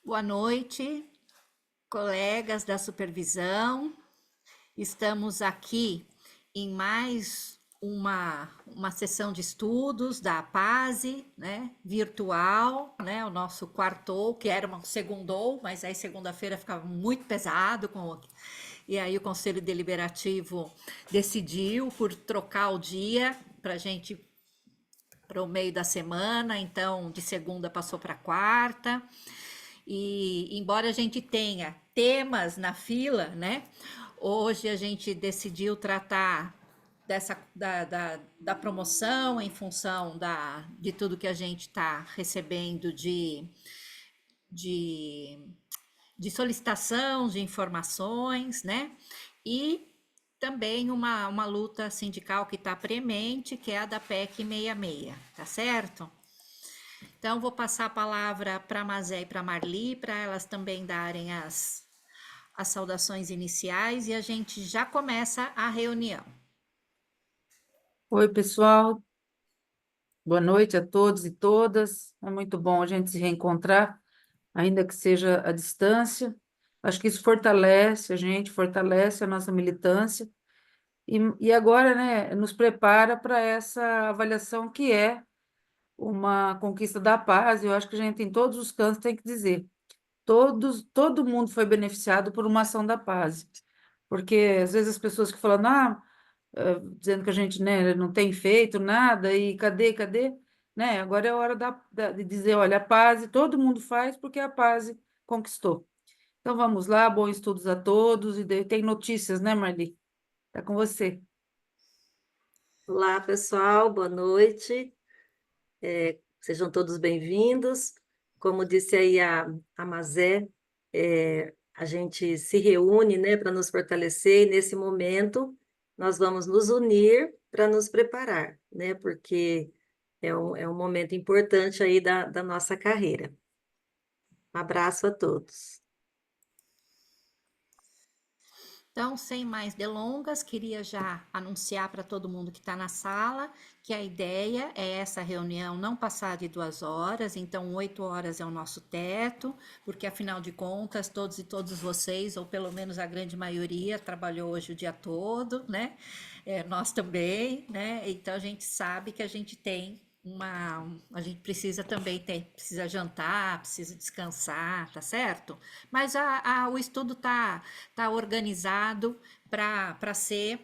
Boa noite, colegas da supervisão. Estamos aqui em mais uma sessão de estudos da APASE, né, virtual, né, o nosso quartou, que era uma segundou, mas aí segunda-feira ficava muito pesado, e aí o Conselho Deliberativo decidiu por trocar o dia para a gente para o meio da semana, então de segunda passou para quarta. E embora a gente tenha temas na fila, né? Hoje a gente decidiu tratar da promoção em função de tudo que a gente está recebendo de, de solicitação de informações, né? E também uma luta sindical que está premente, que é a da PEC 66, tá certo? Então, vou passar a palavra para a Mazé e para a Marli, para elas também darem as saudações iniciais e a gente já começa a reunião. Oi, pessoal. Boa noite a todos e todas. É muito bom a gente se reencontrar, ainda que seja à distância. Acho que isso fortalece a gente, fortalece a nossa militância e agora, né, nos prepara para essa avaliação que é uma conquista da paz. Eu acho que a gente em todos os cantos tem que dizer, todo mundo foi beneficiado por uma ação da paz. Porque às vezes as pessoas que falam, dizendo que a gente, né, não tem feito nada e cadê, né? Agora é hora de dizer, olha, a paz todo mundo faz porque a paz conquistou. Então vamos lá, bons estudos a todos e tem notícias, né, Marli? Tá com você. Olá, pessoal, boa noite. Sejam todos bem-vindos. Como disse aí a Mazé, a gente se reúne, né, para nos fortalecer e nesse momento nós vamos nos unir para nos preparar, né, porque é um momento importante aí da nossa carreira. Um abraço a todos. Então, sem mais delongas, queria já anunciar para todo mundo que está na sala que a ideia é essa reunião não passar de 2 horas, então 8 horas é o nosso teto, porque afinal de contas, todos e todos vocês, ou pelo menos a grande maioria, trabalhou hoje o dia todo, né? Nós também, né? Então a gente sabe que a gente tem a gente precisa também precisa jantar, precisa descansar, tá certo? Mas o estudo tá organizado para ser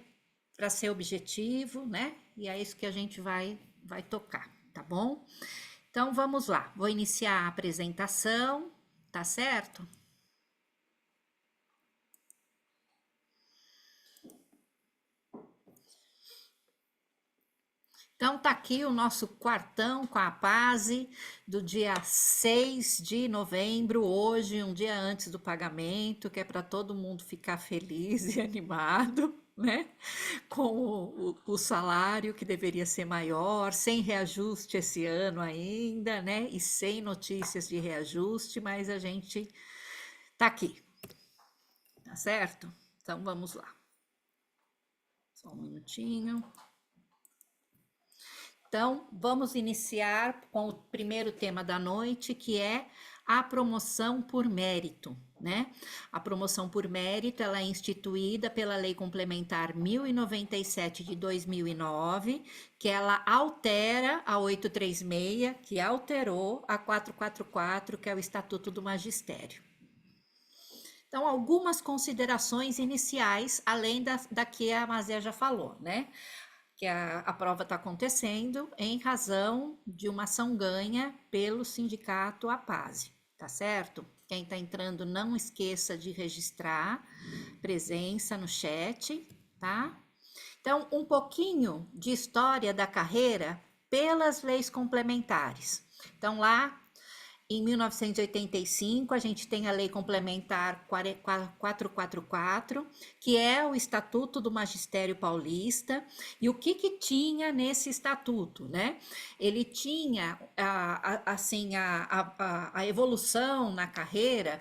objetivo, né? E é isso que a gente vai tocar, tá bom? Então vamos lá. Vou iniciar a apresentação, tá certo? Então tá aqui o nosso quartão com a PASE do dia 6 de novembro, hoje, um dia antes do pagamento, que é para todo mundo ficar feliz e animado, né? Com o salário que deveria ser maior, sem reajuste esse ano ainda, né? E sem notícias de reajuste, mas a gente tá aqui, tá certo? Então vamos lá. Só um minutinho. Então, vamos iniciar com o primeiro tema da noite, que é a promoção por mérito, né? A promoção por mérito, ela é instituída pela Lei Complementar 1097 de 2009, que ela altera a 836, que alterou a 444, que é o Estatuto do Magistério. Então, algumas considerações iniciais, além da que a Mazé já falou, né? Que a prova está acontecendo em razão de uma ação ganha pelo sindicato APASE, tá certo? Quem está entrando, não esqueça de registrar presença no chat, tá? Então, um pouquinho de história da carreira pelas leis complementares. Então, lá em 1985, a gente tem a Lei Complementar 444, que é o Estatuto do Magistério Paulista. E o que tinha nesse estatuto, né? Ele tinha, assim, a evolução na carreira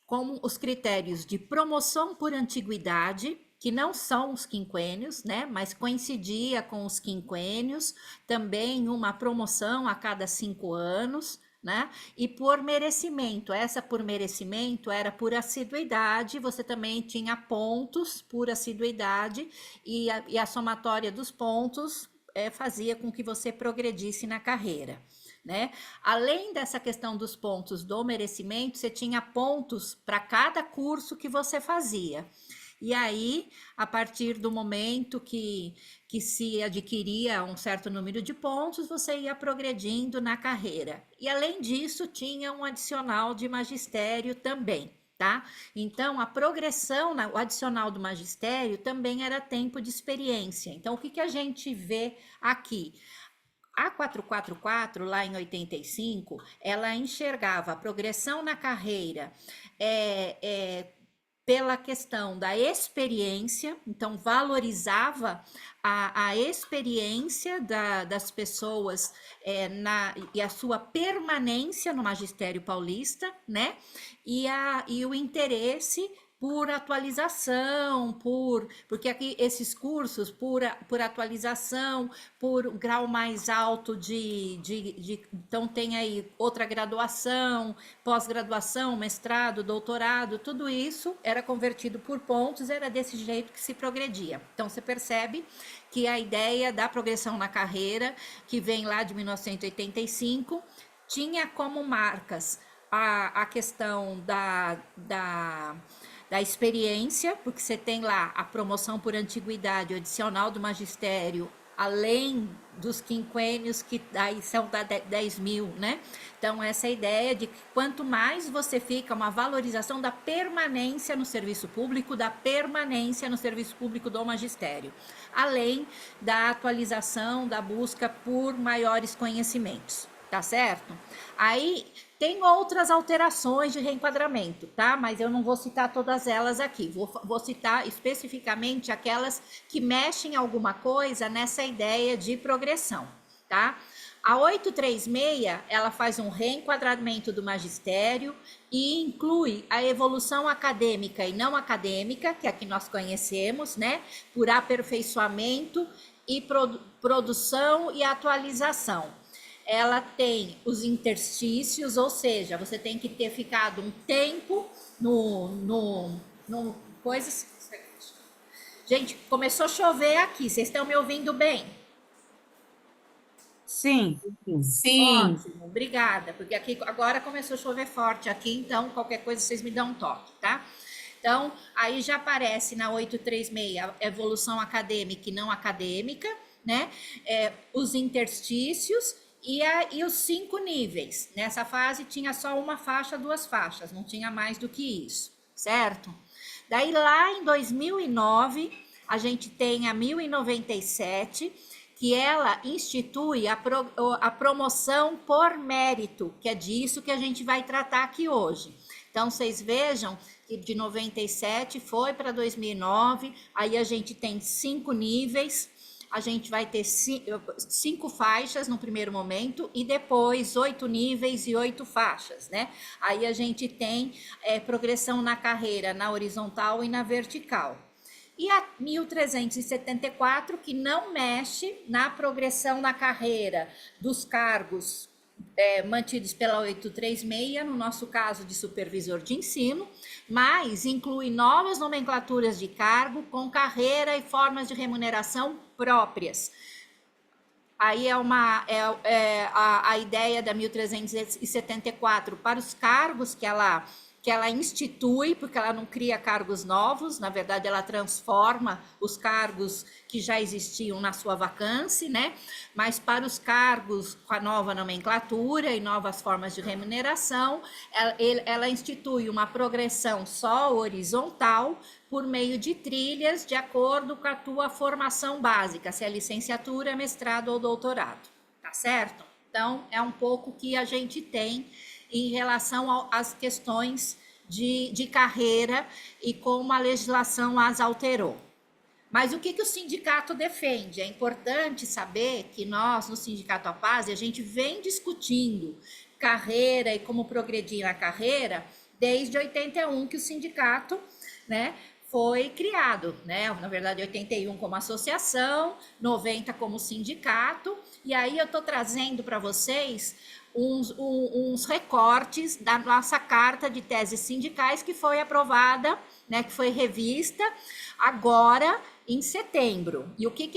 como os critérios de promoção por antiguidade, que não são os quinquênios, né? Mas coincidia com os quinquênios, também uma promoção a cada 5 anos, né? E por merecimento. Essa por merecimento era por assiduidade, você também tinha pontos por assiduidade, e a somatória dos pontos fazia com que você progredisse na carreira, né? Além dessa questão dos pontos do merecimento, você tinha pontos para cada curso que você fazia. E aí, a partir do momento que se adquiria um certo número de pontos, você ia progredindo na carreira. E além disso, tinha um adicional de magistério também, tá? Então, a progressão, o adicional do magistério também era tempo de experiência. Então, o que a gente vê aqui? A 444, lá em 85, ela enxergava a progressão na carreira pela questão da experiência, então valorizava a experiência das pessoas e a sua permanência no magistério paulista, né? E o interesse por atualização, porque aqui esses cursos, por atualização, por grau mais alto então tem aí outra graduação, pós-graduação, mestrado, doutorado, tudo isso era convertido por pontos, era desse jeito que se progredia. Então você percebe que a ideia da progressão na carreira, que vem lá de 1985, tinha como marcas a questão da experiência, porque você tem lá a promoção por antiguidade, o adicional do magistério, além dos quinquênios, que daí são 10 mil, né? Então, essa ideia de que quanto mais você fica, uma valorização da permanência no serviço público, da permanência no serviço público do magistério, além da atualização, da busca por maiores conhecimentos, tá certo? Aí tem outras alterações de reenquadramento, tá? Mas eu não vou citar todas elas aqui. Vou citar especificamente aquelas que mexem alguma coisa nessa ideia de progressão, tá? A 836, ela faz um reenquadramento do magistério e inclui a evolução acadêmica e não acadêmica, que aqui nós conhecemos, né? Por aperfeiçoamento e produção e atualização. Ela tem os interstícios, ou seja, você tem que ter ficado um tempo no coisas. Gente, começou a chover aqui, vocês estão me ouvindo bem? Sim, Sim, Ótimo, obrigada, porque aqui agora começou a chover forte aqui, então qualquer coisa vocês me dão um toque, tá? Então, aí já aparece na 836 a evolução acadêmica e não acadêmica, né? Os interstícios e os 5 níveis. Nessa fase tinha só uma faixa, 2 faixas, não tinha mais do que isso, certo? Daí lá em 2009, a gente tem a 1097, que ela institui a promoção por mérito, que é disso que a gente vai tratar aqui hoje. Então, vocês vejam que de 97 foi para 2009, aí a gente tem 5 níveis, a gente vai ter 5 faixas no primeiro momento e depois 8 níveis e 8 faixas, né? Aí a gente tem progressão na carreira, na horizontal e na vertical. E a 1374, que não mexe na progressão na carreira dos cargos mantidos pela 836, no nosso caso de supervisor de ensino, mas inclui novas nomenclaturas de cargo com carreira e formas de remuneração próprias. Aí a ideia da 1374 para os cargos que ela institui, porque ela não cria cargos novos, na verdade ela transforma os cargos que já existiam na sua vacância, né? Mas para os cargos com a nova nomenclatura e novas formas de remuneração, ela institui uma progressão só horizontal por meio de trilhas de acordo com a tua formação básica, se é licenciatura, mestrado ou doutorado, tá certo? Então, é um pouco que a gente tem em relação às questões de carreira e como a legislação as alterou. Mas o que o sindicato defende? É importante saber que nós, no Sindicato APASE, a gente vem discutindo carreira e como progredir na carreira desde 81, que o sindicato, né, foi criado, né? Na verdade, 81 como associação, 90 como sindicato, e aí eu estou trazendo para vocês uns recortes da nossa carta de teses sindicais que foi aprovada, né? Que foi revista agora em setembro. E o que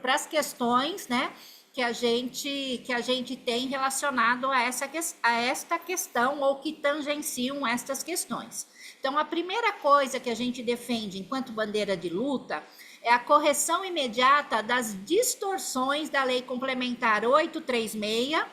para as questões, né? Que a gente tem relacionado a esta questão ou que tangenciam estas questões. Então, a primeira coisa que a gente defende enquanto bandeira de luta é a correção imediata das distorções da Lei Complementar 836,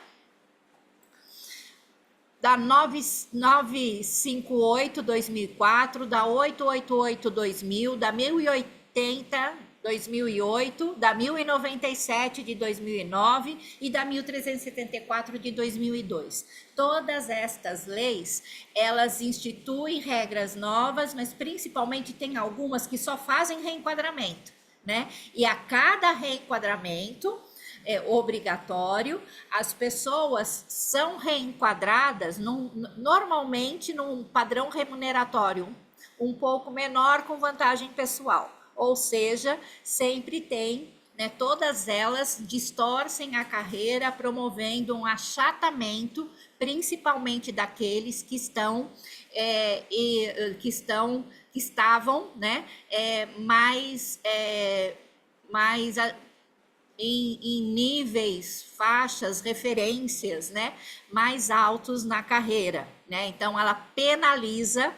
da 958/2004, da 888/2000, da 1080/2008, da 1097 de 2009 e da 1374 de 2002. Todas estas leis, elas instituem regras novas, mas principalmente tem algumas que só fazem reenquadramento, né? E a cada reenquadramento obrigatório, as pessoas são reenquadradas normalmente num padrão remuneratório um pouco menor com vantagem pessoal. Ou seja, sempre tem, né, todas elas distorcem a carreira, promovendo um achatamento, principalmente daqueles que estavam, né, em níveis, faixas, referências, né, mais altos na carreira, né? Então, ela penaliza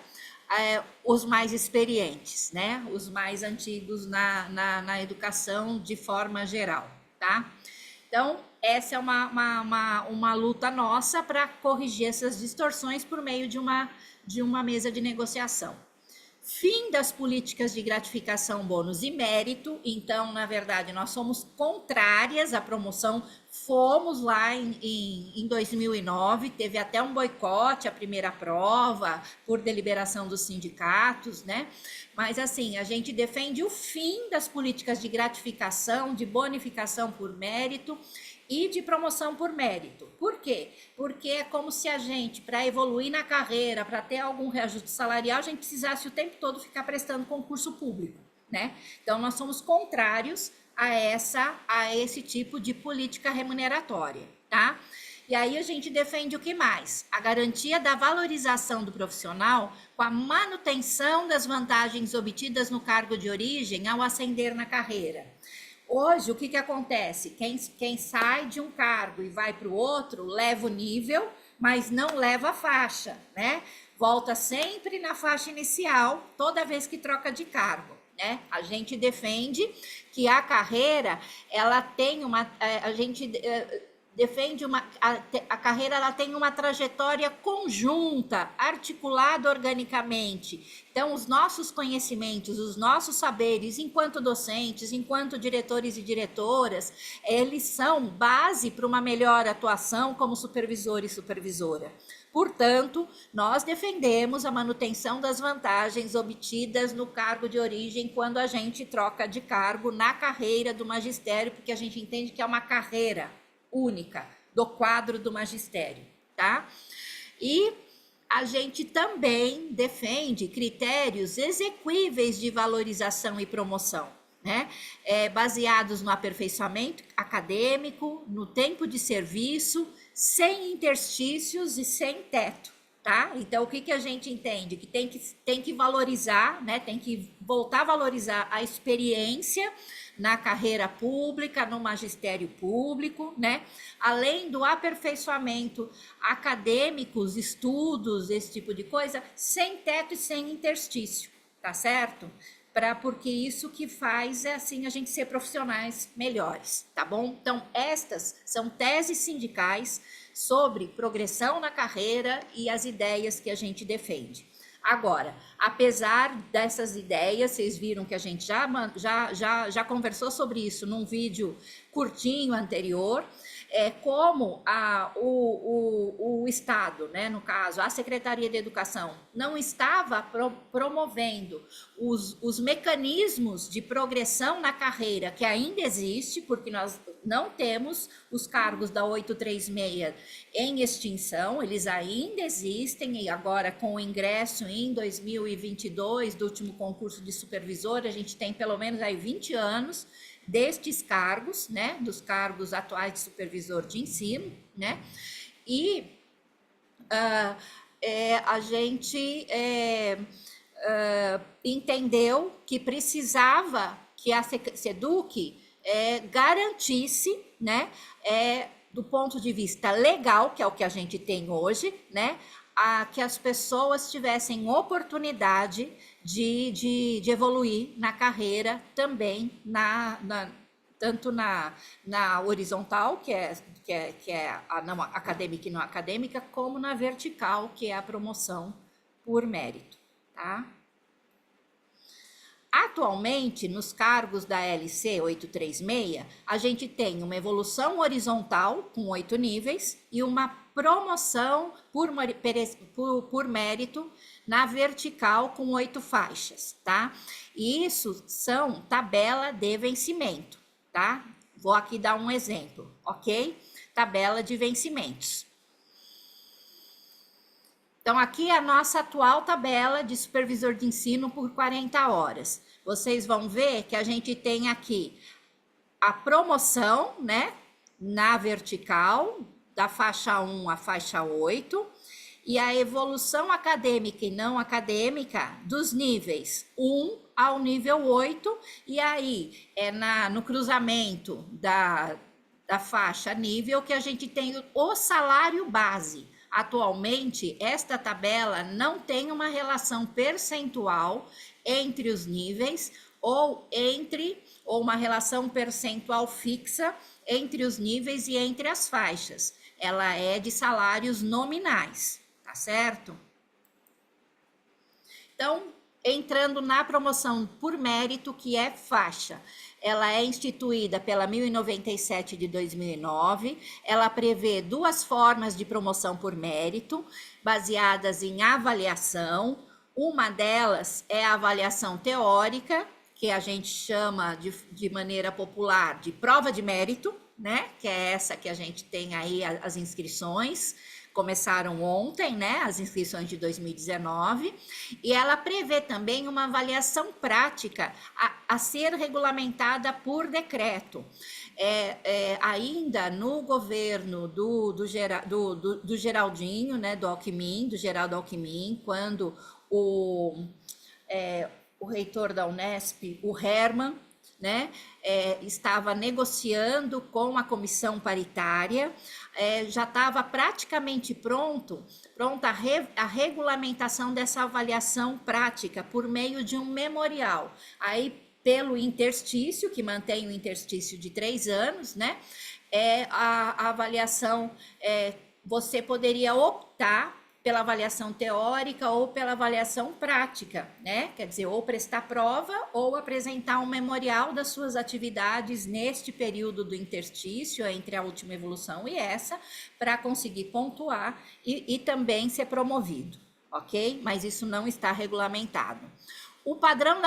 os mais experientes, né? Os mais antigos na educação de forma geral, tá? Então, essa é uma luta nossa para corrigir essas distorções por meio de uma mesa de negociação. Fim das políticas de gratificação, bônus e mérito. Então, na verdade, nós somos contrárias à promoção. Fomos lá em 2009, teve até um boicote à primeira prova por deliberação dos sindicatos, né? Mas, assim, a gente defende o fim das políticas de gratificação, de bonificação por mérito e de promoção por mérito. Por quê? Porque é como se a gente, para evoluir na carreira, para ter algum reajuste salarial, a gente precisasse o tempo todo ficar prestando concurso público, né? Então, nós somos contrários a esse tipo de política remuneratória, tá? E aí a gente defende o que mais? A garantia da valorização do profissional com a manutenção das vantagens obtidas no cargo de origem ao ascender na carreira. Hoje, o que acontece? Quem sai de um cargo e vai para o outro, leva o nível, mas não leva a faixa, né? Volta sempre na faixa inicial, toda vez que troca de cargo, né? A gente defende que a carreira, ela tem a carreira ela tem uma trajetória conjunta, articulada organicamente. Então, os nossos conhecimentos, os nossos saberes, enquanto docentes, enquanto diretores e diretoras, eles são base para uma melhor atuação como supervisor e supervisora. Portanto, nós defendemos a manutenção das vantagens obtidas no cargo de origem quando a gente troca de cargo na carreira do magistério, porque a gente entende que é uma carreira única do quadro do magistério, tá? E a gente também defende critérios exequíveis de valorização e promoção, né? Baseados no aperfeiçoamento acadêmico, no tempo de serviço, sem interstícios e sem teto, tá? Então, o que a gente entende? Que tem que valorizar, né? Tem que voltar a valorizar a experiência na carreira pública, no magistério público, né? Além do aperfeiçoamento acadêmicos, estudos, esse tipo de coisa, sem teto e sem interstício, tá certo? Porque isso que faz é assim a gente ser profissionais melhores, tá bom? Então, estas são teses sindicais sobre progressão na carreira e as ideias que a gente defende. Agora, apesar dessas ideias, vocês viram que a gente já conversou sobre isso num vídeo curtinho anterior, como o Estado, né, no caso, a Secretaria de Educação, não estava promovendo os mecanismos de progressão na carreira, que ainda existe, porque não temos os cargos da 836 em extinção, eles ainda existem, e agora com o ingresso em 2022 do último concurso de supervisor, a gente tem pelo menos aí 20 anos destes cargos, né, dos cargos atuais de supervisor de ensino, né, e a gente entendeu que precisava que a SEDUC garantisse, né, do ponto de vista legal, que é o que a gente tem hoje, né, que as pessoas tivessem oportunidade de evoluir na carreira também, tanto na horizontal, que é a não acadêmica e não acadêmica, como na vertical, que é a promoção por mérito, tá? Atualmente, nos cargos da LC 836, a gente tem uma evolução horizontal com 8 níveis e uma promoção por mérito na vertical com 8 faixas, tá? E isso são tabela de vencimento, tá? Vou aqui dar um exemplo, ok? Tabela de vencimentos. Então, aqui é a nossa atual tabela de supervisor de ensino por 40 horas. Vocês vão ver que a gente tem aqui a promoção, né, na vertical, da faixa 1 à faixa 8, e a evolução acadêmica e não acadêmica dos níveis 1 ao nível 8, e aí no cruzamento da faixa nível que a gente tem o salário base. Atualmente, esta tabela não tem uma relação percentual entre os níveis ou uma relação percentual fixa entre os níveis e entre as faixas. Ela é de salários nominais, tá certo? Então, entrando na promoção por mérito, que é faixa. Ela é instituída pela 1097 de 2009, ela prevê 2 formas de promoção por mérito, baseadas em avaliação. Uma delas é a avaliação teórica, que a gente chama de maneira popular de prova de mérito, né? Que é essa que a gente tem aí as inscrições. Começaram ontem, né, as inscrições de 2019, e ela prevê também uma avaliação prática a ser regulamentada por decreto. Ainda no governo do Geraldinho, né, do Geraldo Alckmin, quando o reitor da Unesp, o Herman, né, estava negociando com a comissão paritária, já estava praticamente pronta a regulamentação dessa avaliação prática por meio de um memorial. Aí, pelo interstício, que mantém o interstício de 3 anos, né, a avaliação, você poderia optar pela avaliação teórica ou pela avaliação prática, né? Quer dizer, ou prestar prova ou apresentar um memorial das suas atividades neste período do interstício entre a última evolução e essa, para conseguir pontuar e também ser promovido, ok? Mas isso não está regulamentado. O padrão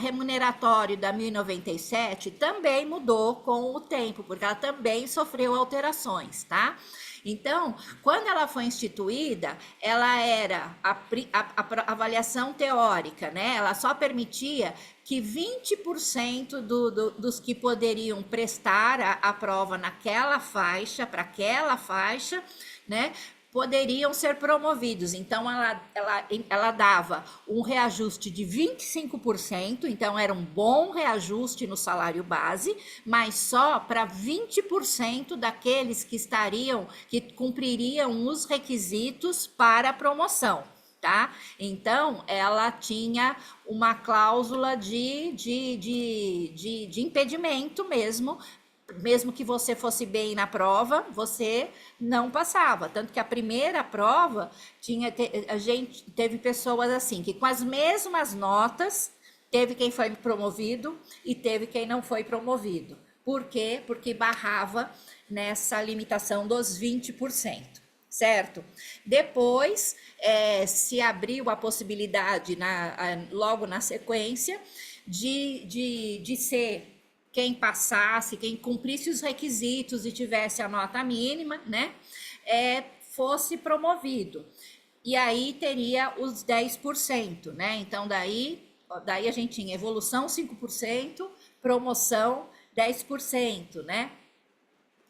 remuneratório da 1097 também mudou com o tempo, porque ela também sofreu alterações, tá? Então, quando ela foi instituída, ela era a avaliação teórica, né? Ela só permitia que 20% dos que poderiam prestar a prova naquela faixa, para aquela faixa, né, poderiam ser promovidos. Então, ela dava um reajuste de 25%, então era um bom reajuste no salário base, mas só para 20% daqueles que cumpririam os requisitos para a promoção, tá? Então, ela tinha uma cláusula de impedimento mesmo que você fosse bem na prova, você não passava. Tanto que a primeira prova, a gente teve pessoas assim, que com as mesmas notas, teve quem foi promovido e teve quem não foi promovido. Por quê? Porque barrava nessa limitação dos 20%. Certo? Depois, se abriu a possibilidade, logo na sequência, de ser quem passasse, quem cumprisse os requisitos e tivesse a nota mínima, né, fosse promovido. E aí teria os 10%, né? Então daí a gente tinha evolução 5%, promoção 10%, né?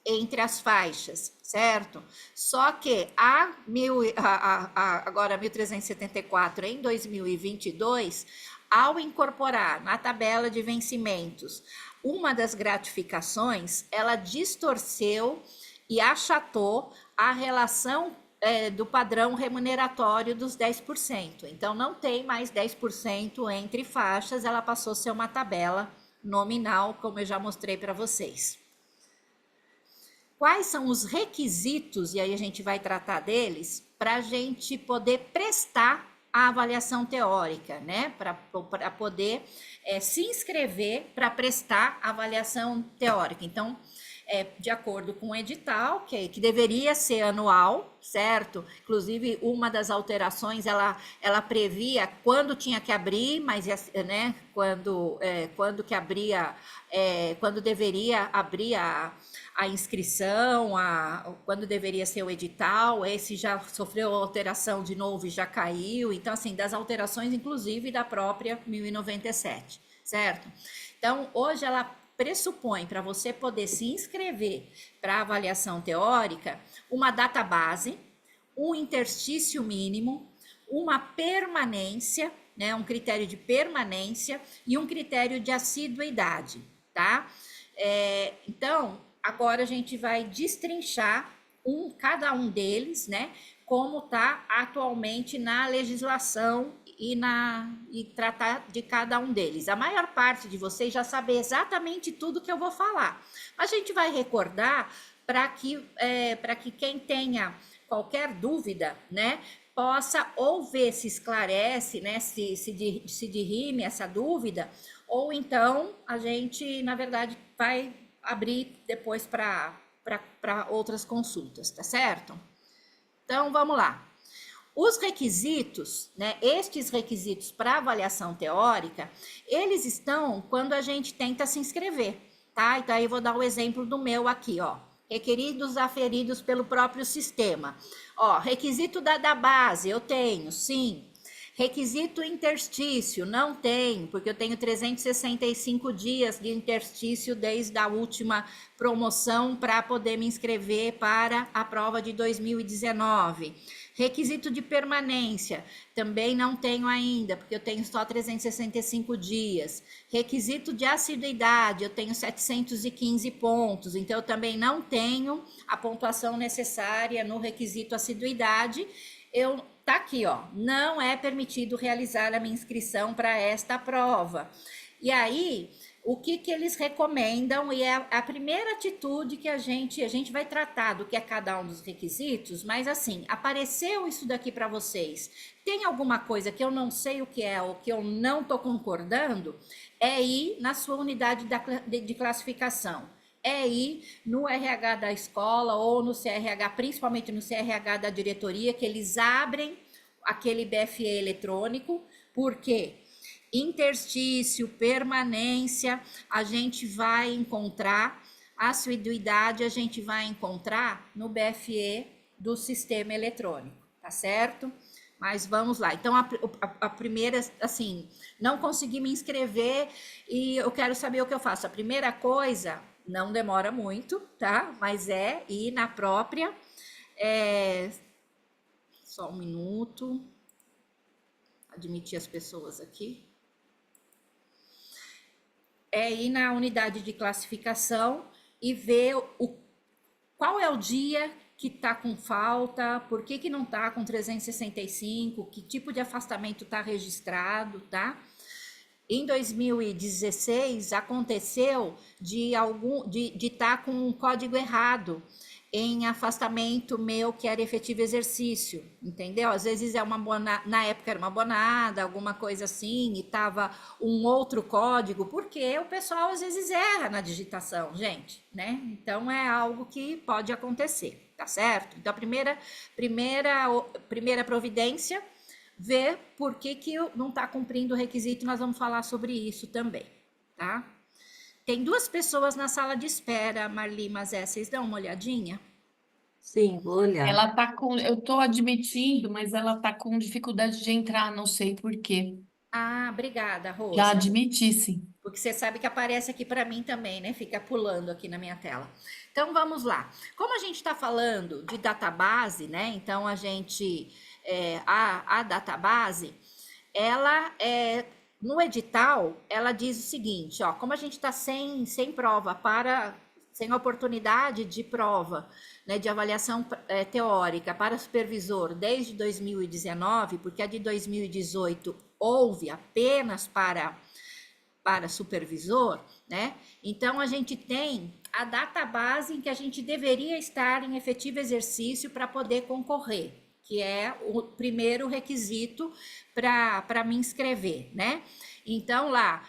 Entre as faixas, certo? Só que agora 1374 em 2022, ao incorporar na tabela de vencimentos uma das gratificações, ela distorceu e achatou a relação do padrão remuneratório dos 10%. Então, não tem mais 10% entre faixas, ela passou a ser uma tabela nominal, como eu já mostrei para vocês. Quais são os requisitos, e aí a gente vai tratar deles, para a gente poder prestar a avaliação teórica, né? Para poder se inscrever para prestar a avaliação teórica. Então, de acordo com o edital, que deveria ser anual, certo? Inclusive, uma das alterações, ela previa quando tinha que abrir, mas, né, quando que abria, quando deveria abrir a inscrição, quando deveria ser o edital, esse já sofreu alteração de novo e já caiu. Então, assim, das alterações, inclusive, da própria 1097, certo? Então, hoje ela pressupõe para você poder se inscrever para avaliação teórica uma data base, um interstício mínimo, uma permanência, né, um critério de permanência e um critério de assiduidade, tá? Então, agora a gente vai destrinchar cada um deles, né, como está atualmente na legislação e tratar de cada um deles. A maior parte de vocês já sabe exatamente tudo que eu vou falar. A gente vai recordar para que quem tenha qualquer dúvida, né, possa ou ver se esclarece, né, se dirime essa dúvida, ou então a gente, na verdade, vai abrir depois para outras consultas, tá certo? Então, vamos lá. Os requisitos, né, estes requisitos para avaliação teórica, eles estão quando a gente tenta se inscrever, tá? Então, aí eu vou dar o exemplo do meu aqui, ó. Requeridos aferidos pelo próprio sistema. Ó, requisito da base, eu tenho, sim. Requisito interstício, não tenho, porque eu tenho 365 dias de interstício desde a última promoção para poder me inscrever para a prova de 2019. Requisito de permanência, também não tenho ainda, porque eu tenho só 365 dias. Requisito de assiduidade, eu tenho 715 pontos, então eu também não tenho a pontuação necessária no requisito assiduidade. Tá aqui, ó, não é permitido realizar a minha inscrição para esta prova. E aí, o que eles recomendam, e é a primeira atitude que a gente vai tratar do que é cada um dos requisitos, mas assim, apareceu isso daqui para vocês, tem alguma coisa que eu não sei o que é, ou que eu não estou concordando, é ir na sua unidade de classificação. É ir no RH da escola ou no CRH, principalmente no CRH da diretoria, que eles abrem aquele BFE eletrônico, porque interstício, permanência, a gente vai encontrar, assiduidade a gente vai encontrar no BFE do sistema eletrônico, tá certo? Mas vamos lá. Então, a primeira, assim, não consegui me inscrever e eu quero saber o que eu faço. A primeira coisa, não demora muito, tá? Mas é ir na própria. Só um minuto. Admitir as pessoas aqui. É ir na unidade de classificação e ver qual é o dia que está com falta, por que não está com 365, que tipo de afastamento está registrado, tá? Em 2016, aconteceu de estar com um código errado em afastamento meu que era efetivo exercício, entendeu? Às vezes na época era uma bonada, alguma coisa assim, e tava um outro código, porque o pessoal às vezes erra na digitação, gente, né? Então é algo que pode acontecer, tá certo? Então a primeira providência, ver por que não está cumprindo o requisito, nós vamos falar sobre isso também, tá? Tem 2 pessoas na sala de espera, Marli, mas vocês dão uma olhadinha? Sim, vou olhar. Ela tá com, eu tô admitindo, mas ela tá com dificuldade de entrar, não sei por quê. Ah, obrigada, Já Rosa. admiti, sim. Porque você sabe que aparece aqui para mim também, né? Fica pulando aqui na minha tela. Então vamos lá. Como a gente está falando de database, né? Então a gente a database, ela no edital, ela diz o seguinte, ó, como a gente está sem prova sem oportunidade de prova, né, de avaliação teórica para supervisor desde 2019, porque a de 2018 houve apenas para supervisor, né? Então a gente tem a database em que a gente deveria estar em efetivo exercício para poder concorrer, que é o primeiro requisito para me inscrever, né? Então lá,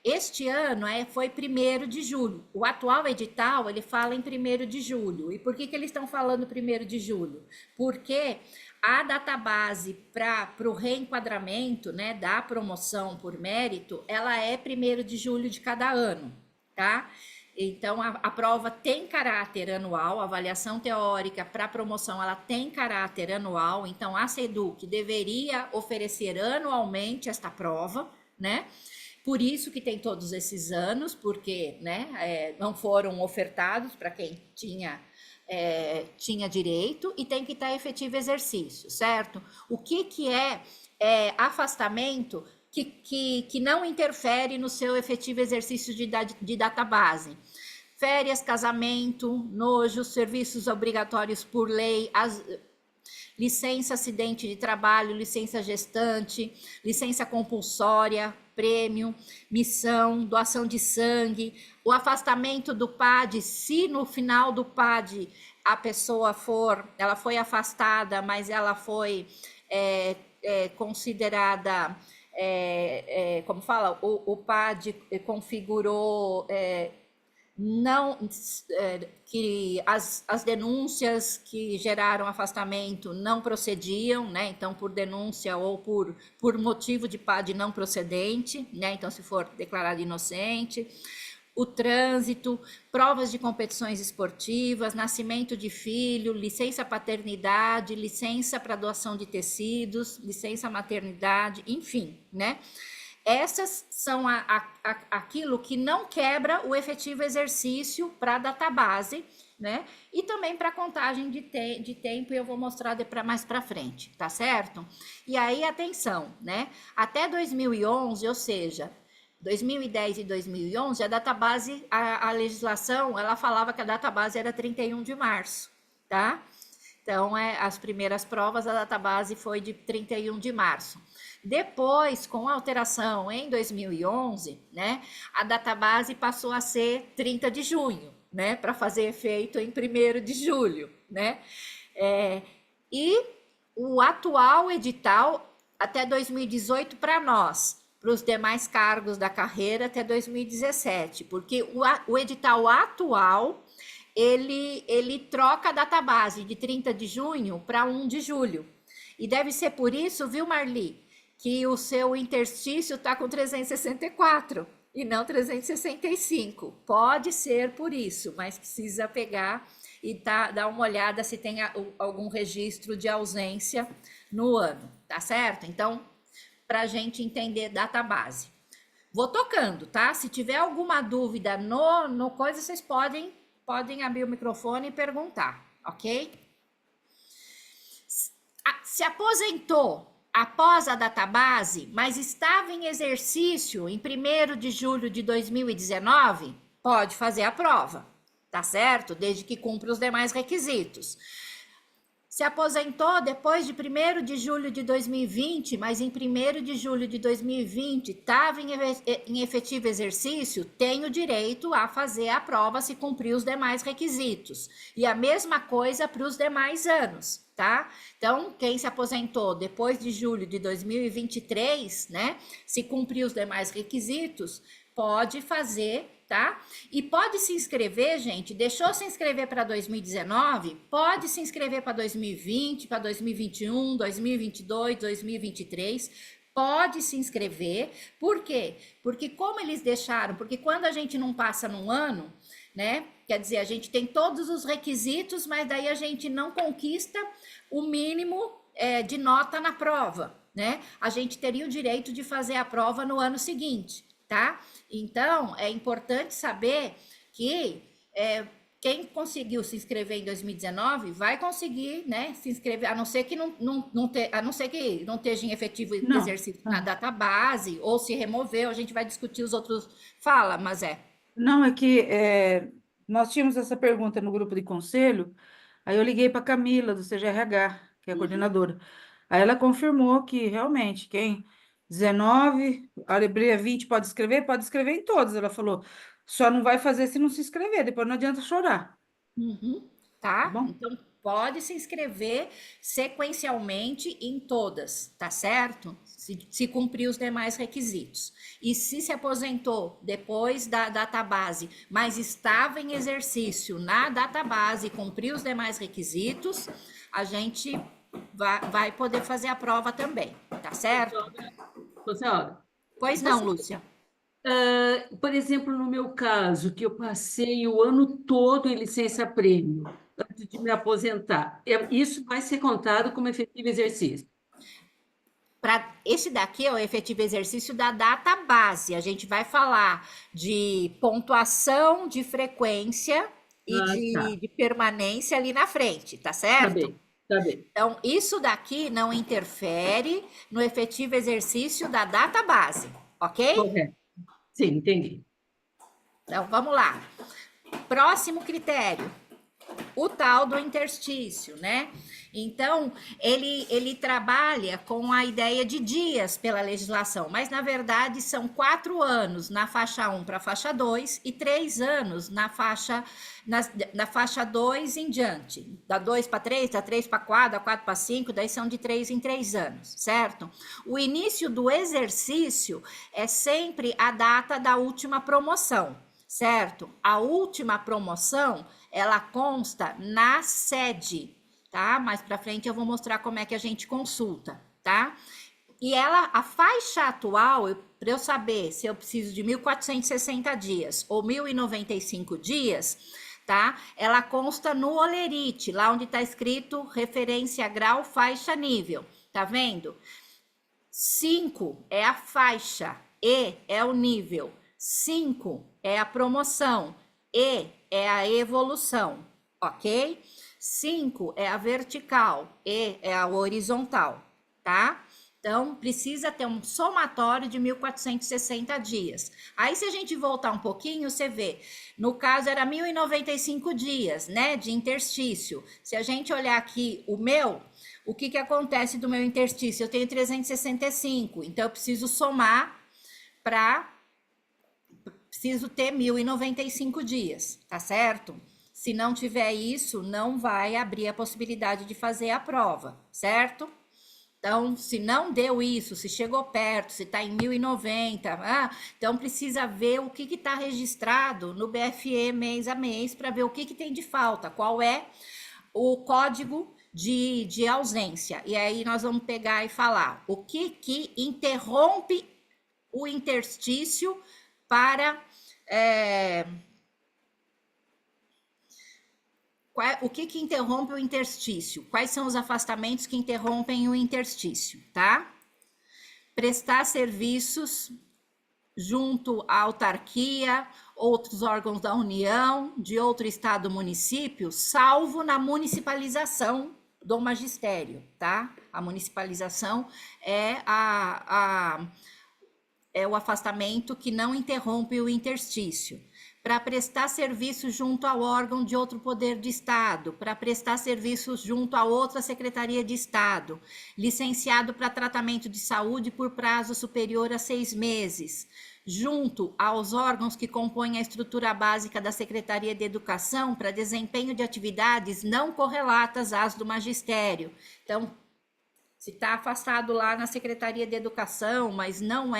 este ano foi 1º de julho. O atual edital, ele fala em 1º de julho. E por que eles estão falando 1º de julho? Porque a database para o reenquadramento, né, da promoção por mérito, ela é 1º de julho de cada ano, tá? Então, a prova tem caráter anual, a avaliação teórica para promoção, ela tem caráter anual. Então, a SEDUC deveria oferecer anualmente esta prova, né? Por isso que tem todos esses anos, porque, né, não foram ofertados para quem tinha direito, e tem que estar efetivo exercício, certo? O que é afastamento que não interfere no seu efetivo exercício de database? Férias, casamento, nojo, serviços obrigatórios por lei, licença acidente de trabalho, licença gestante, licença compulsória, prêmio, missão, doação de sangue, o afastamento do PAD, se no final do PAD a pessoa ela foi afastada, mas ela foi considerada, como fala, o PAD configurou não que as denúncias que geraram afastamento não procediam, né? Então, por denúncia ou por motivo de PAD não procedente, né? Então, se for declarado inocente, o trânsito, provas de competições esportivas, nascimento de filho, licença paternidade, licença para doação de tecidos, licença maternidade, enfim, né? Essas são aquilo que não quebra o efetivo exercício para a database, né? E também para contagem de tempo, e eu vou mostrar mais para frente, tá certo? E aí, atenção, né? Até 2011, ou seja, 2010 e 2011, a database, a legislação, ela falava que a database era 31 de março, tá? Então, as primeiras provas, a database foi de 31 de março. Depois, com a alteração em 2011, né, a database passou a ser 30 de junho, né, para fazer efeito em 1º de julho, né? E o atual edital até 2018 para nós, para os demais cargos da carreira até 2017, porque o edital atual ele troca a database de 30 de junho para 1 de julho. E deve ser por isso, viu, Marli, que o seu interstício está com 364 e não 365. Pode ser por isso, mas precisa pegar e dar uma olhada se tem algum registro de ausência no ano, tá certo? Então, para a gente entender database. Vou tocando, tá? Se tiver alguma dúvida no coisa, vocês podem abrir o microfone e perguntar, ok? Se aposentou após a database, mas estava em exercício em 1º de julho de 2019, pode fazer a prova, tá certo? Desde que cumpra os demais requisitos. Se aposentou depois de 1º de julho de 2020, mas em 1º de julho de 2020 estava em efetivo exercício, tem o direito a fazer a prova se cumprir os demais requisitos. E a mesma coisa para os demais anos, tá? Então, quem se aposentou depois de julho de 2023, né, se cumprir os demais requisitos, pode fazer, tá? E pode se inscrever, gente, deixou se inscrever para 2019, pode se inscrever para 2020, para 2021, 2022, 2023, pode se inscrever. Por quê? Porque como eles deixaram, porque quando a gente não passa num ano, né? Quer dizer, a gente tem todos os requisitos, mas daí a gente não conquista o mínimo de nota na prova, né? A gente teria o direito de fazer a prova no ano seguinte, tá? Então, é importante saber que quem conseguiu se inscrever em 2019 vai conseguir, né, se inscrever, a não ser que a não ser que não esteja em efetivo Não. exercício na database ou se removeu, a gente vai discutir os outros. Fala, mas Não, é que nós tínhamos essa pergunta no grupo de conselho, aí eu liguei para a Camila, do CGRH, que é a coordenadora. Aí ela confirmou que realmente quem 19, a Lebreia 20 pode escrever em todos. Ela falou, só não vai fazer se não se inscrever, depois não adianta chorar, tá tá? bom? Então pode se inscrever sequencialmente em todas, tá certo? Se cumprir os demais requisitos. E se aposentou depois da database, mas estava em exercício na database e cumpriu os demais requisitos, a gente vai poder fazer a prova também, tá certo? Olha, Pois não, Lúcia. por exemplo, no meu caso, que eu passei o ano todo em licença-prêmio antes de me aposentar, isso vai ser contado como efetivo exercício. Esse daqui é o efetivo exercício da database. A gente vai falar de pontuação, de frequência e Tá, de permanência ali na frente, tá tá certo? bem, tá bem. Então, isso daqui não interfere no efetivo exercício da database, ok? Correto. Sim, entendi. Então, vamos lá. Próximo critério, o tal do interstício, né? Então, ele trabalha com a ideia de dias pela legislação, mas na verdade são 4 anos na faixa 1 para a faixa 2 e 3 anos na faixa 2 em diante. Da 2 para 3, da 3 para 4, da 4 para 5, daí são de 3 em 3 anos, certo? O início do exercício é sempre a data da última promoção, certo? A última promoção, ela consta na sede, tá? Mais para frente eu vou mostrar como é que a gente consulta, tá? E a faixa atual, para eu saber se eu preciso de 1.460 dias ou 1.095 dias, tá? Ela consta no Olerite, lá onde está escrito referência grau, faixa, nível, tá vendo? 5 é a faixa, E é o nível, 5 é a promoção, E é a evolução, ok? 5 é a vertical, E é a horizontal, tá? Então, precisa ter um somatório de 1.460 dias. Aí, se a gente voltar um pouquinho, você vê, no caso era 1.095 dias, né, de interstício. Se a gente olhar aqui o que acontece do meu interstício? Eu tenho 365, então eu preciso somar preciso ter 1.095 dias, tá certo? Se não tiver isso, não vai abrir a possibilidade de fazer a prova, certo? Então, se não deu isso, se chegou perto, se está em 1.090, então precisa ver o que está registrado no BFE mês a mês para ver o que tem de falta, qual é o código de ausência. E aí nós vamos pegar e falar o que interrompe o interstício para... o que interrompe o interstício? Quais são os afastamentos que interrompem o interstício, tá? Prestar serviços junto à autarquia, outros órgãos da União, de outro estado ou município, salvo na municipalização do magistério, tá? A municipalização é é o afastamento que não interrompe o interstício. Para prestar serviços junto ao órgão de outro poder de Estado, para prestar serviços junto a outra Secretaria de Estado, licenciado para tratamento de saúde por prazo superior a 6 meses, junto aos órgãos que compõem a estrutura básica da Secretaria de Educação para desempenho de atividades não correlatas às do magistério. Então, se está afastado lá na Secretaria de Educação, mas não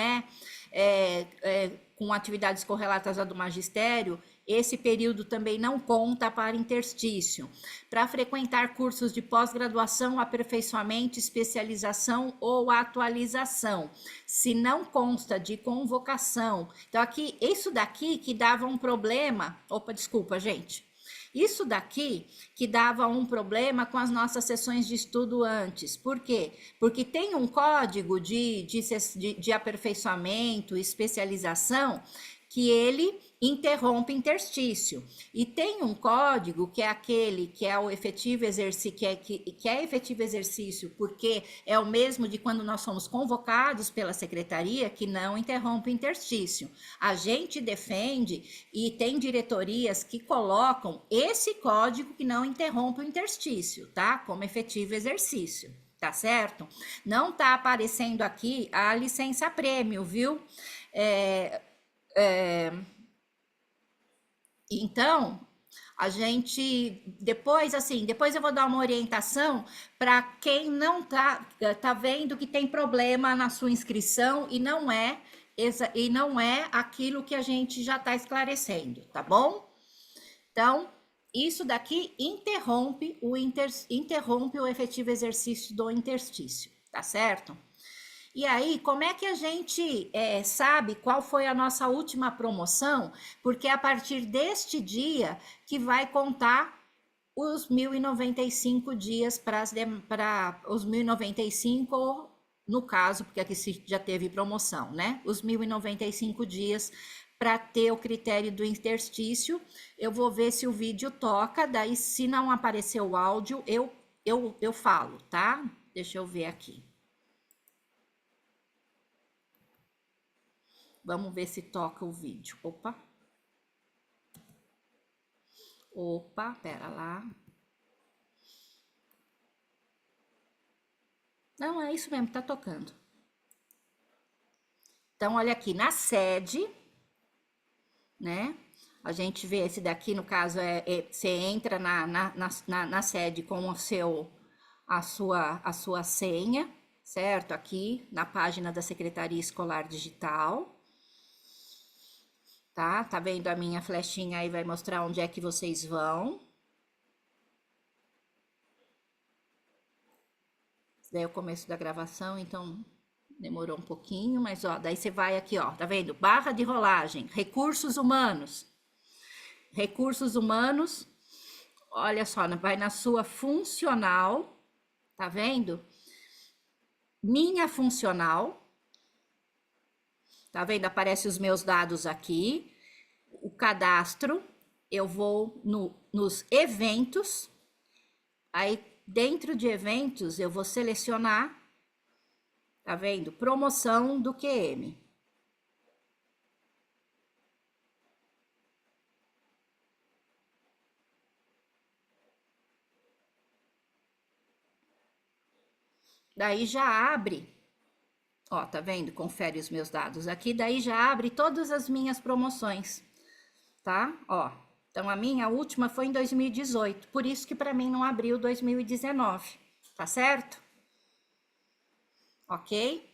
com atividades correlatas à do magistério, esse período também não conta para interstício. Para frequentar cursos de pós-graduação, aperfeiçoamento, especialização ou atualização, se não consta de convocação. Então, aqui, isso daqui que dava um problema. Opa, desculpa, gente. Isso daqui que dava um problema com as nossas sessões de estudo antes. Por quê? Porque tem um código de aperfeiçoamento, especialização, que ele interrompe interstício. E tem um código que é aquele que é o efetivo exercício, que é efetivo exercício, porque é o mesmo de quando nós somos convocados pela secretaria, que não interrompe interstício. A gente defende e tem diretorias que colocam esse código que não interrompe o interstício, tá? Como efetivo exercício. Tá certo? Não tá aparecendo aqui a licença prêmio, viu? Então, a gente depois eu vou dar uma orientação para quem não tá vendo que tem problema na sua inscrição e não é aquilo que a gente já está esclarecendo, tá bom? Então, isso daqui interrompe o efetivo exercício do interstício, tá certo? E aí, como é que a gente sabe qual foi a nossa última promoção? Porque é a partir deste dia que vai contar os 1.095 dias para os 1.095, no caso, porque aqui já teve promoção, né? Os 1.095 dias para ter o critério do interstício. Eu vou ver se o vídeo toca, daí se não aparecer o áudio, eu falo, tá? Deixa eu ver aqui. Vamos ver se toca o vídeo. Opa, pera lá. Não, é isso mesmo, tá tocando. Então, olha aqui, na sede, né? A gente vê esse daqui, no caso, você entra na sede com a sua senha, certo? Aqui, na página da Secretaria Escolar Digital. Tá vendo a minha flechinha aí? Vai mostrar onde é que vocês vão. Esse daí é o começo da gravação, então demorou um pouquinho, mas ó, daí você vai aqui, ó, tá vendo? Barra de rolagem, recursos humanos. Recursos humanos, olha só, vai na sua funcional, tá vendo? Minha funcional. Tá vendo? Aparece os meus dados aqui. O cadastro, eu vou nos eventos. Aí, dentro de eventos, eu vou selecionar, tá vendo? Promoção do QM. Daí já abre. Ó, tá vendo? Confere os meus dados aqui, daí já abre todas as minhas promoções, tá? Ó, então a minha última foi em 2018, por isso que para mim não abriu 2019, tá certo? Ok?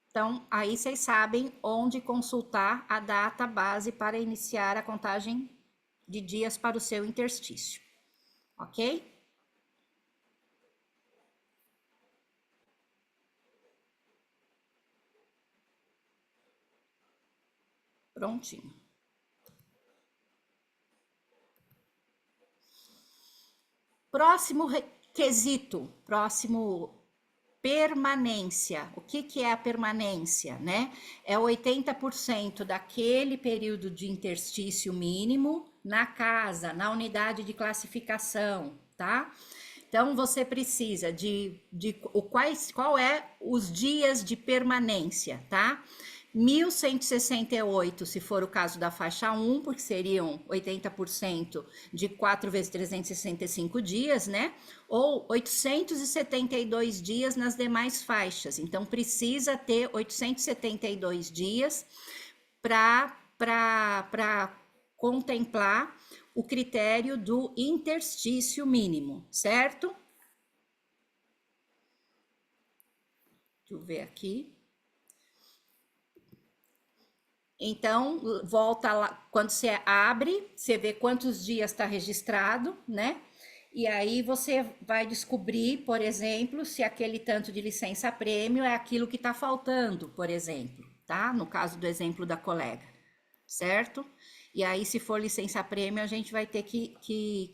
Então, aí vocês sabem onde consultar a data base para iniciar a contagem de dias para o seu interstício, ok? Prontinho. Próximo requisito, permanência. O que é a permanência, né? É 80% daquele período de interstício mínimo na casa, na unidade de classificação, tá? Então, você precisa qual é os dias de permanência, tá? 1.168, se for o caso da faixa 1, porque seriam 80% de 4 vezes 365 dias, né? Ou 872 dias nas demais faixas. Então, precisa ter 872 dias para contemplar o critério do interstício mínimo, certo? Deixa eu ver aqui. Então, volta lá, quando você abre, você vê quantos dias está registrado, né? E aí você vai descobrir, por exemplo, se aquele tanto de licença-prêmio é aquilo que está faltando, por exemplo, tá? No caso do exemplo da colega, certo? E aí, se for licença-prêmio, a gente vai ter que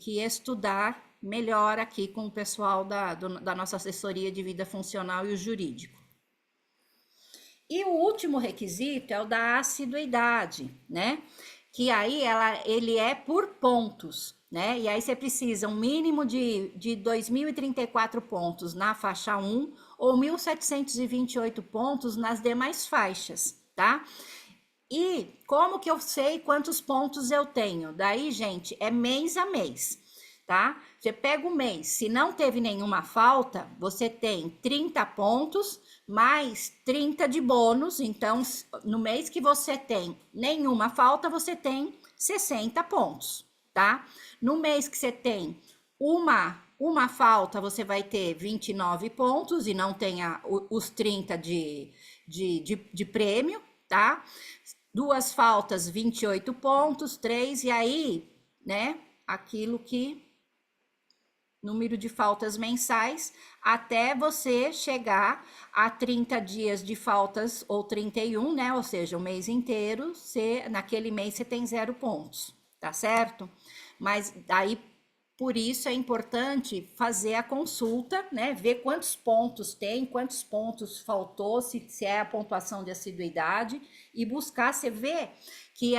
estudar melhor aqui com o pessoal da nossa assessoria de vida funcional e o jurídico. E o último requisito é o da assiduidade, né? Que aí ele é por pontos, né? E aí você precisa um mínimo de 2.034 pontos na faixa 1 ou 1.728 pontos nas demais faixas, tá? E como que eu sei quantos pontos eu tenho? Daí, gente, é mês a mês, tá? Você pega o mês, se não teve nenhuma falta, você tem 30 pontos mais 30 de bônus. Então, no mês que você tem nenhuma falta, você tem 60 pontos, tá? No mês que você tem uma falta, você vai ter 29 pontos e não tem os 30 de prêmio, tá? 2 faltas, 28 pontos, 3, e aí, né, aquilo que, número de faltas mensais, até você chegar a 30 dias de faltas, ou 31, né, ou seja, o mês inteiro, naquele mês você tem 0 pontos, tá certo? Mas aí, por isso é importante fazer a consulta, né? Ver quantos pontos tem, quantos pontos faltou, se é a pontuação de assiduidade, e buscar, você vê que,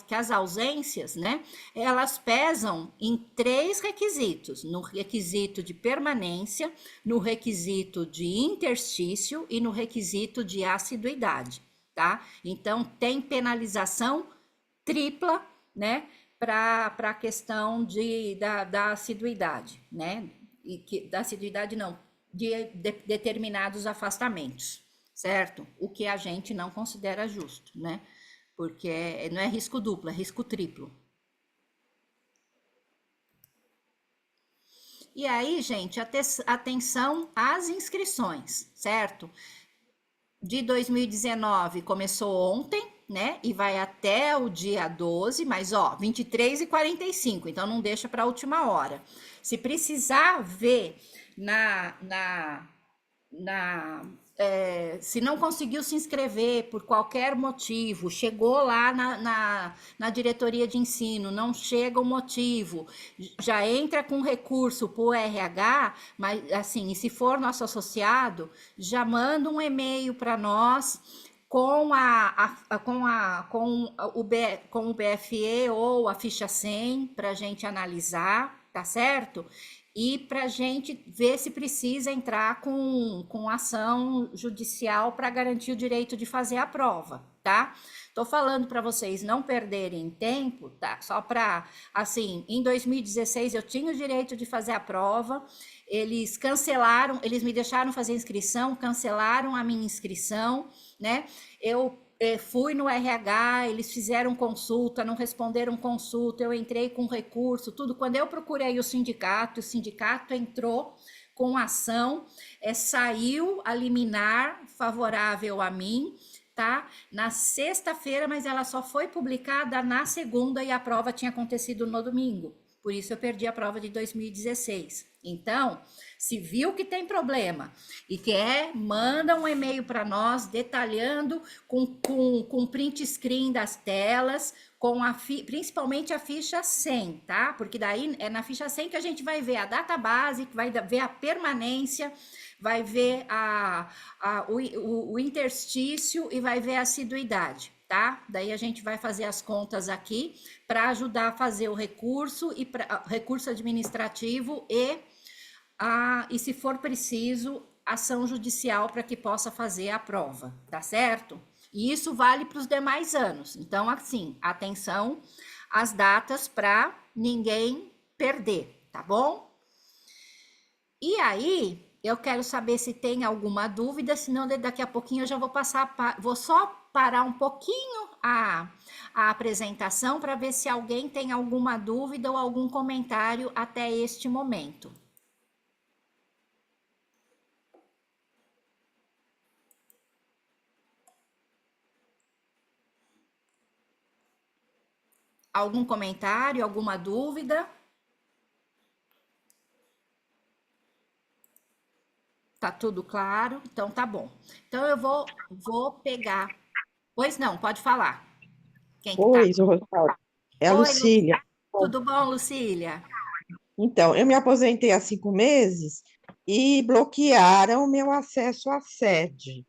que as ausências, né? Elas pesam em 3 requisitos: no requisito de permanência, no requisito de interstício e no requisito de assiduidade, tá? Então, tem penalização tripla, né? Para a questão da assiduidade, né? Da assiduidade não, de determinados afastamentos, certo? O que a gente não considera justo, né? Porque não é risco duplo, é risco triplo. E aí, gente, atenção às inscrições, certo? De 2019 começou ontem, né? E vai até o dia 12, mas ó, 23h45, então não deixa para a última hora. Se precisar ver se não conseguiu se inscrever por qualquer motivo, chegou lá na diretoria de ensino, não chega o motivo, já entra com recurso para o RH, mas assim, e se for nosso associado, já manda um e-mail para nós com o BFE ou a ficha 100 para a gente analisar, tá certo? E para a gente ver se precisa entrar com ação judicial para garantir o direito de fazer a prova, tá? Tô falando para vocês não perderem tempo, tá? Só para, assim, em 2016 eu tinha o direito de fazer a prova, eles cancelaram, eles me deixaram fazer inscrição, cancelaram a minha inscrição, né? Eu fui no RH, eles fizeram consulta, não responderam consulta, eu entrei com recurso, tudo. Quando eu procurei o sindicato entrou com ação, saiu a liminar favorável a mim, tá? Na sexta-feira, mas ela só foi publicada na segunda e a prova tinha acontecido no domingo. Por isso eu perdi a prova de 2016. Então, se viu que tem problema e quer, manda um e-mail para nós detalhando com print screen das telas, principalmente a ficha 100, tá? Porque daí é na ficha 100 que a gente vai ver a data base, vai ver a permanência, vai ver o interstício e vai ver a assiduidade. Tá? Daí a gente vai fazer as contas aqui para ajudar a fazer o recurso recurso administrativo e se for preciso, ação judicial para que possa fazer a prova, tá certo? E isso vale para os demais anos. Então, assim, atenção às datas para ninguém perder, tá bom? E aí, eu quero saber se tem alguma dúvida, senão daqui a pouquinho eu já vou vou só parar um pouquinho a apresentação para ver se alguém tem alguma dúvida ou algum comentário até este momento. Algum comentário, alguma dúvida? Tá tudo claro? Então tá bom. Então eu vou pegar. Pois não, pode falar. Quem que tá? Oi, Rosário. É a Oi, Lucília. tudo bom, Lucília? Então, eu me aposentei há 5 meses e bloquearam o meu acesso à sede.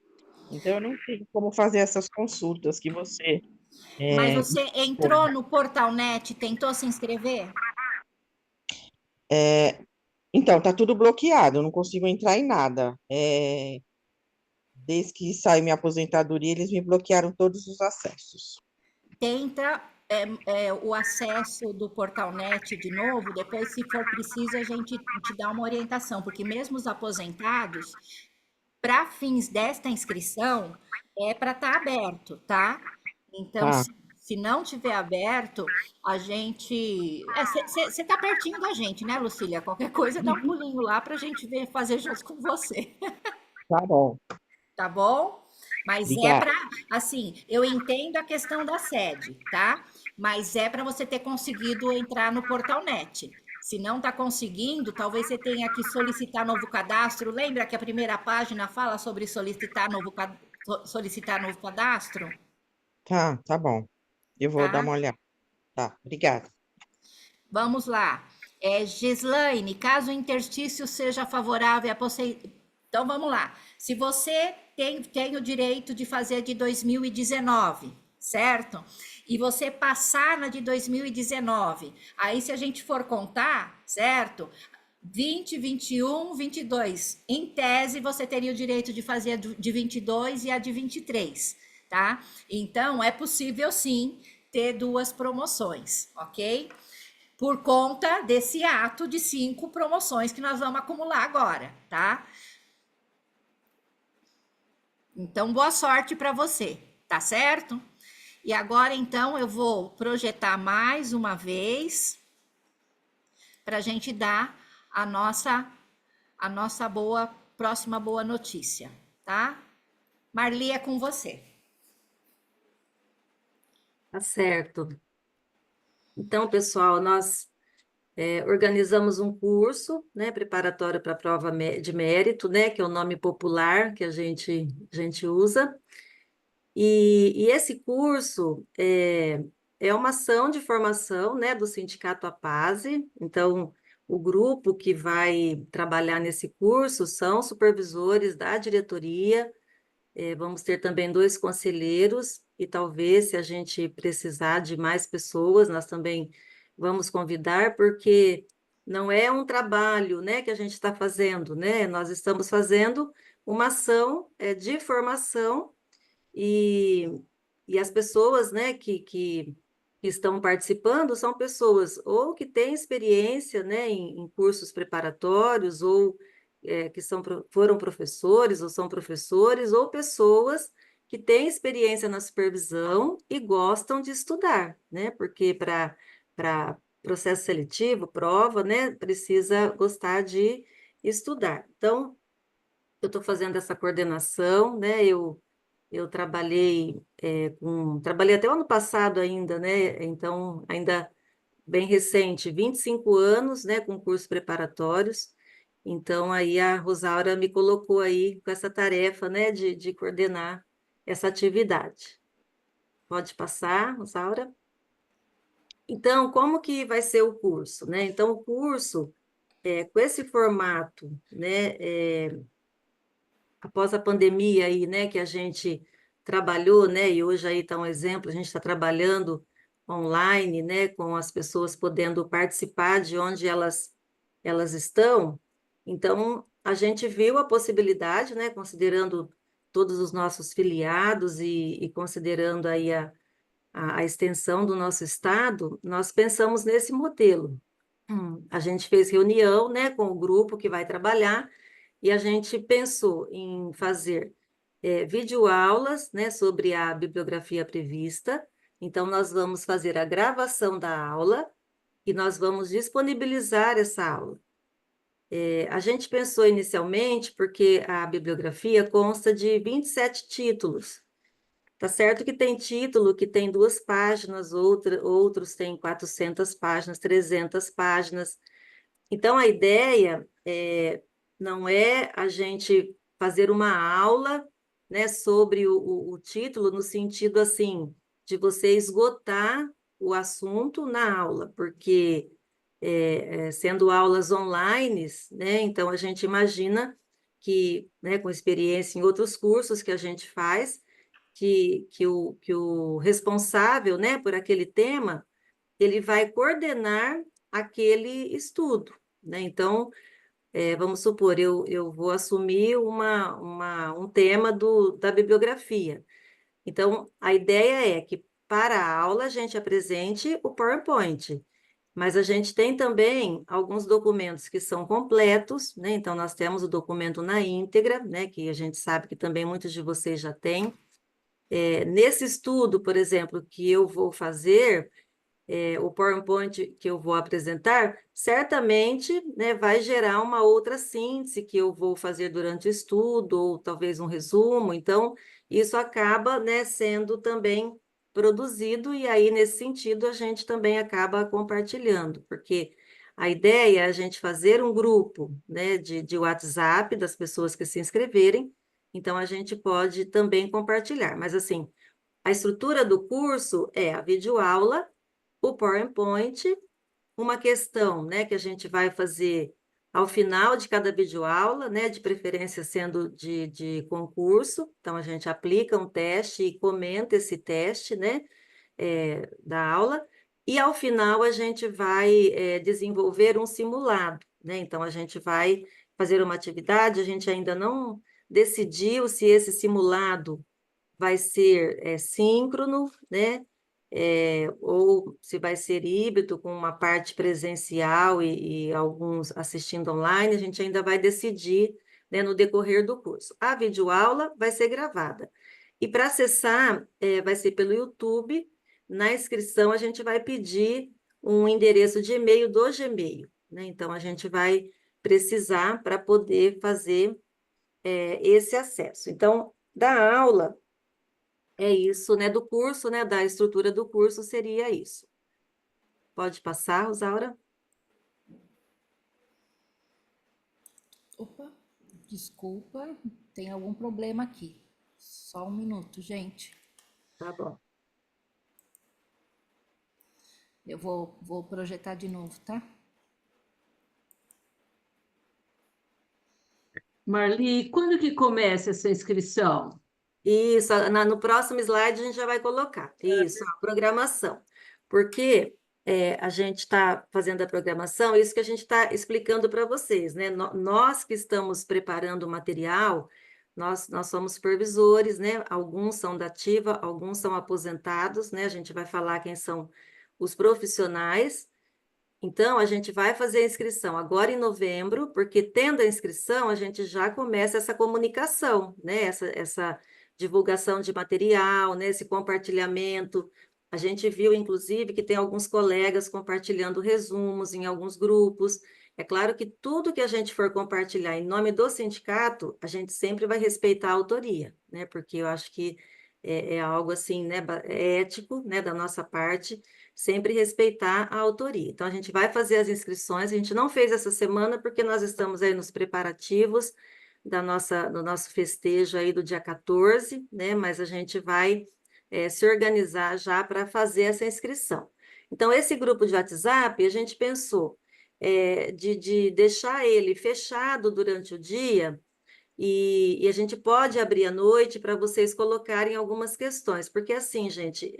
Então, eu não sei como fazer essas consultas que você Mas é, você entrou no Portalnet, tentou se inscrever? é, então, tá tudo bloqueado, eu não consigo entrar em nada. Desde que saiu minha aposentadoria, eles me bloquearam todos os acessos. Tenta o acesso do Portalnet de novo, depois, se for preciso, a gente te dá uma orientação, porque mesmo os aposentados, para fins desta inscrição, é para estar aberto, tá? Então, Tá, se não tiver aberto, a gente. Você está pertinho da gente, né, Lucília? Qualquer coisa, dá um pulinho lá para a gente ver, fazer junto com você. tá bom. Tá bom? Mas é Obrigada. para, assim, eu entendo a questão da sede, tá? Mas é para você ter conseguido entrar no Portalnet. Se não está conseguindo, talvez você tenha que solicitar novo cadastro. Lembra que a primeira página fala sobre solicitar novo cadastro? Tá bom. Eu vou dar Tá? uma olhada. Tá, obrigada. Vamos lá. Gislaine, caso o interstício seja favorável à Então, vamos lá. Se você tem o direito de fazer de 2019, certo? E você passar na de 2019, aí se a gente for contar, certo? 20, 21, 22. Em tese, você teria o direito de fazer a de 22 e a de 23, tá? Então, é possível, sim, ter duas promoções, ok? Por conta desse ato de 5 promoções que nós vamos acumular agora, tá? Então, boa sorte para você, tá certo? E agora, então, eu vou projetar mais uma vez para a gente dar a nossa próxima boa notícia, tá? Marli, é com você. Tá certo. Então, pessoal, nós organizamos um curso, né, preparatório para a prova de mérito, né, que é o nome popular que a gente usa. E esse curso é uma ação de formação, né, do Sindicato APASE. Então, o grupo que vai trabalhar nesse curso são supervisores da diretoria. Vamos ter também 2 conselheiros, e talvez, se a gente precisar de mais pessoas, nós também vamos convidar, porque não é um trabalho, né, que a gente está fazendo, né? Nós estamos fazendo uma ação de formação, e, e as pessoas, né, que estão participando são pessoas ou que têm experiência, né, em cursos preparatórios, ou que foram professores ou são professores, ou pessoas que têm experiência na supervisão e gostam de estudar, né? Porque para processo seletivo, prova, né, precisa gostar de estudar. Então, eu estou fazendo essa coordenação, né? Eu trabalhei até o ano passado ainda, né? Então, ainda bem recente, 25 anos, né, com cursos preparatórios. Então, aí a Rosaura me colocou aí com essa tarefa, né, de coordenar essa atividade. Pode passar, Rosaura? Então, como que vai ser o curso, né? Então, o curso, com esse formato, né, após a pandemia aí, né, que a gente trabalhou, né, e hoje aí está um exemplo, a gente está trabalhando online, né, com as pessoas podendo participar de onde elas estão. Então, a gente viu a possibilidade, né, considerando todos os nossos filiados e considerando aí a extensão do nosso estado, nós pensamos nesse modelo. A gente fez reunião, né, com o grupo que vai trabalhar, e a gente pensou em fazer videoaulas, né, sobre a bibliografia prevista. Então, nós vamos fazer a gravação da aula e nós vamos disponibilizar essa aula. A gente pensou inicialmente, porque a bibliografia consta de 27 títulos, Tá certo que tem título que tem 2 páginas, outros têm 400 páginas, 300 páginas. Então, a ideia não é a gente fazer uma aula, né, sobre o título, no sentido, assim, de você esgotar o assunto na aula, porque, sendo aulas online, né, então a gente imagina que, né, com experiência em outros cursos que a gente faz, que o responsável, né, por aquele tema, ele vai coordenar aquele estudo, né? Então, vamos supor, eu vou assumir um tema da bibliografia. Então, a ideia é que, para a aula, a gente apresente o PowerPoint, mas a gente tem também alguns documentos que são completos, né? Então, nós temos o documento na íntegra, né? Que a gente sabe que também muitos de vocês já têm. Nesse estudo, por exemplo, que eu vou fazer, o PowerPoint que eu vou apresentar, certamente, né, vai gerar uma outra síntese que eu vou fazer durante o estudo, ou talvez um resumo. Então, isso acaba, né, sendo também produzido, e aí, nesse sentido, a gente também acaba compartilhando, porque a ideia é a gente fazer um grupo, né, de WhatsApp das pessoas que se inscreverem, então a gente pode também compartilhar. Mas, assim, a estrutura do curso é a videoaula, o PowerPoint, uma questão, né, que a gente vai fazer ao final de cada videoaula, né, de preferência sendo de concurso, então a gente aplica um teste e comenta esse teste, né, da aula, e ao final a gente vai desenvolver um simulado, né, então a gente vai fazer uma atividade, a gente ainda não decidiu se esse simulado vai ser síncrono, né? Ou se vai ser híbrido, com uma parte presencial e alguns assistindo online, a gente ainda vai decidir, né, no decorrer do curso. A videoaula vai ser gravada. E para acessar, vai ser pelo YouTube. Na inscrição, a gente vai pedir um endereço de e-mail do Gmail, né? Então, a gente vai precisar para poder fazer esse acesso. Então, da aula, é isso, né? Do curso, né? Da estrutura do curso seria isso. Pode passar, Rosaura? Opa, desculpa, tem algum problema aqui. Só um minuto, gente. Tá bom. Eu vou projetar de novo, tá? Marli, quando que começa essa inscrição? Isso, no próximo slide a gente já vai colocar. Isso, a programação. Porque a gente está fazendo a programação, isso que a gente está explicando para vocês, né? Nós que estamos preparando o material, nós somos supervisores, né? Alguns são da ativa, alguns são aposentados, né? A gente vai falar quem são os profissionais. Então, a gente vai fazer a inscrição agora em novembro, porque tendo a inscrição, a gente já começa essa comunicação, né? Essa divulgação de material, né? Esse compartilhamento. A gente viu, inclusive, que tem alguns colegas compartilhando resumos em alguns grupos. É claro que tudo que a gente for compartilhar em nome do sindicato, a gente sempre vai respeitar a autoria, né? Porque eu acho que é algo assim, né? É ético, né? Da nossa parte sempre respeitar a autoria. Então, a gente vai fazer as inscrições, a gente não fez essa semana porque nós estamos aí nos preparativos do nosso festejo aí do dia 14, né? Mas a gente vai se organizar já para fazer essa inscrição. Então, esse grupo de WhatsApp, a gente pensou de deixar ele fechado durante o dia, e a gente pode abrir à noite para vocês colocarem algumas questões, porque assim, gente,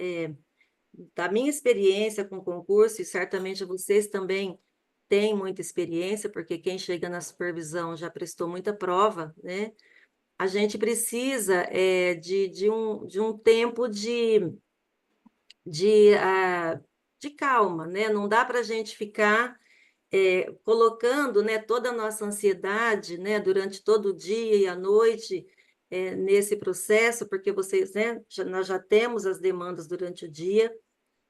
da minha experiência com concurso, e certamente vocês também têm muita experiência, porque quem chega na supervisão já prestou muita prova, né? A gente precisa de um tempo de calma, né? Não dá para a gente ficar colocando, né, toda a nossa ansiedade, né, durante todo o dia e a noite nesse processo, porque vocês, né, nós já temos as demandas durante o dia,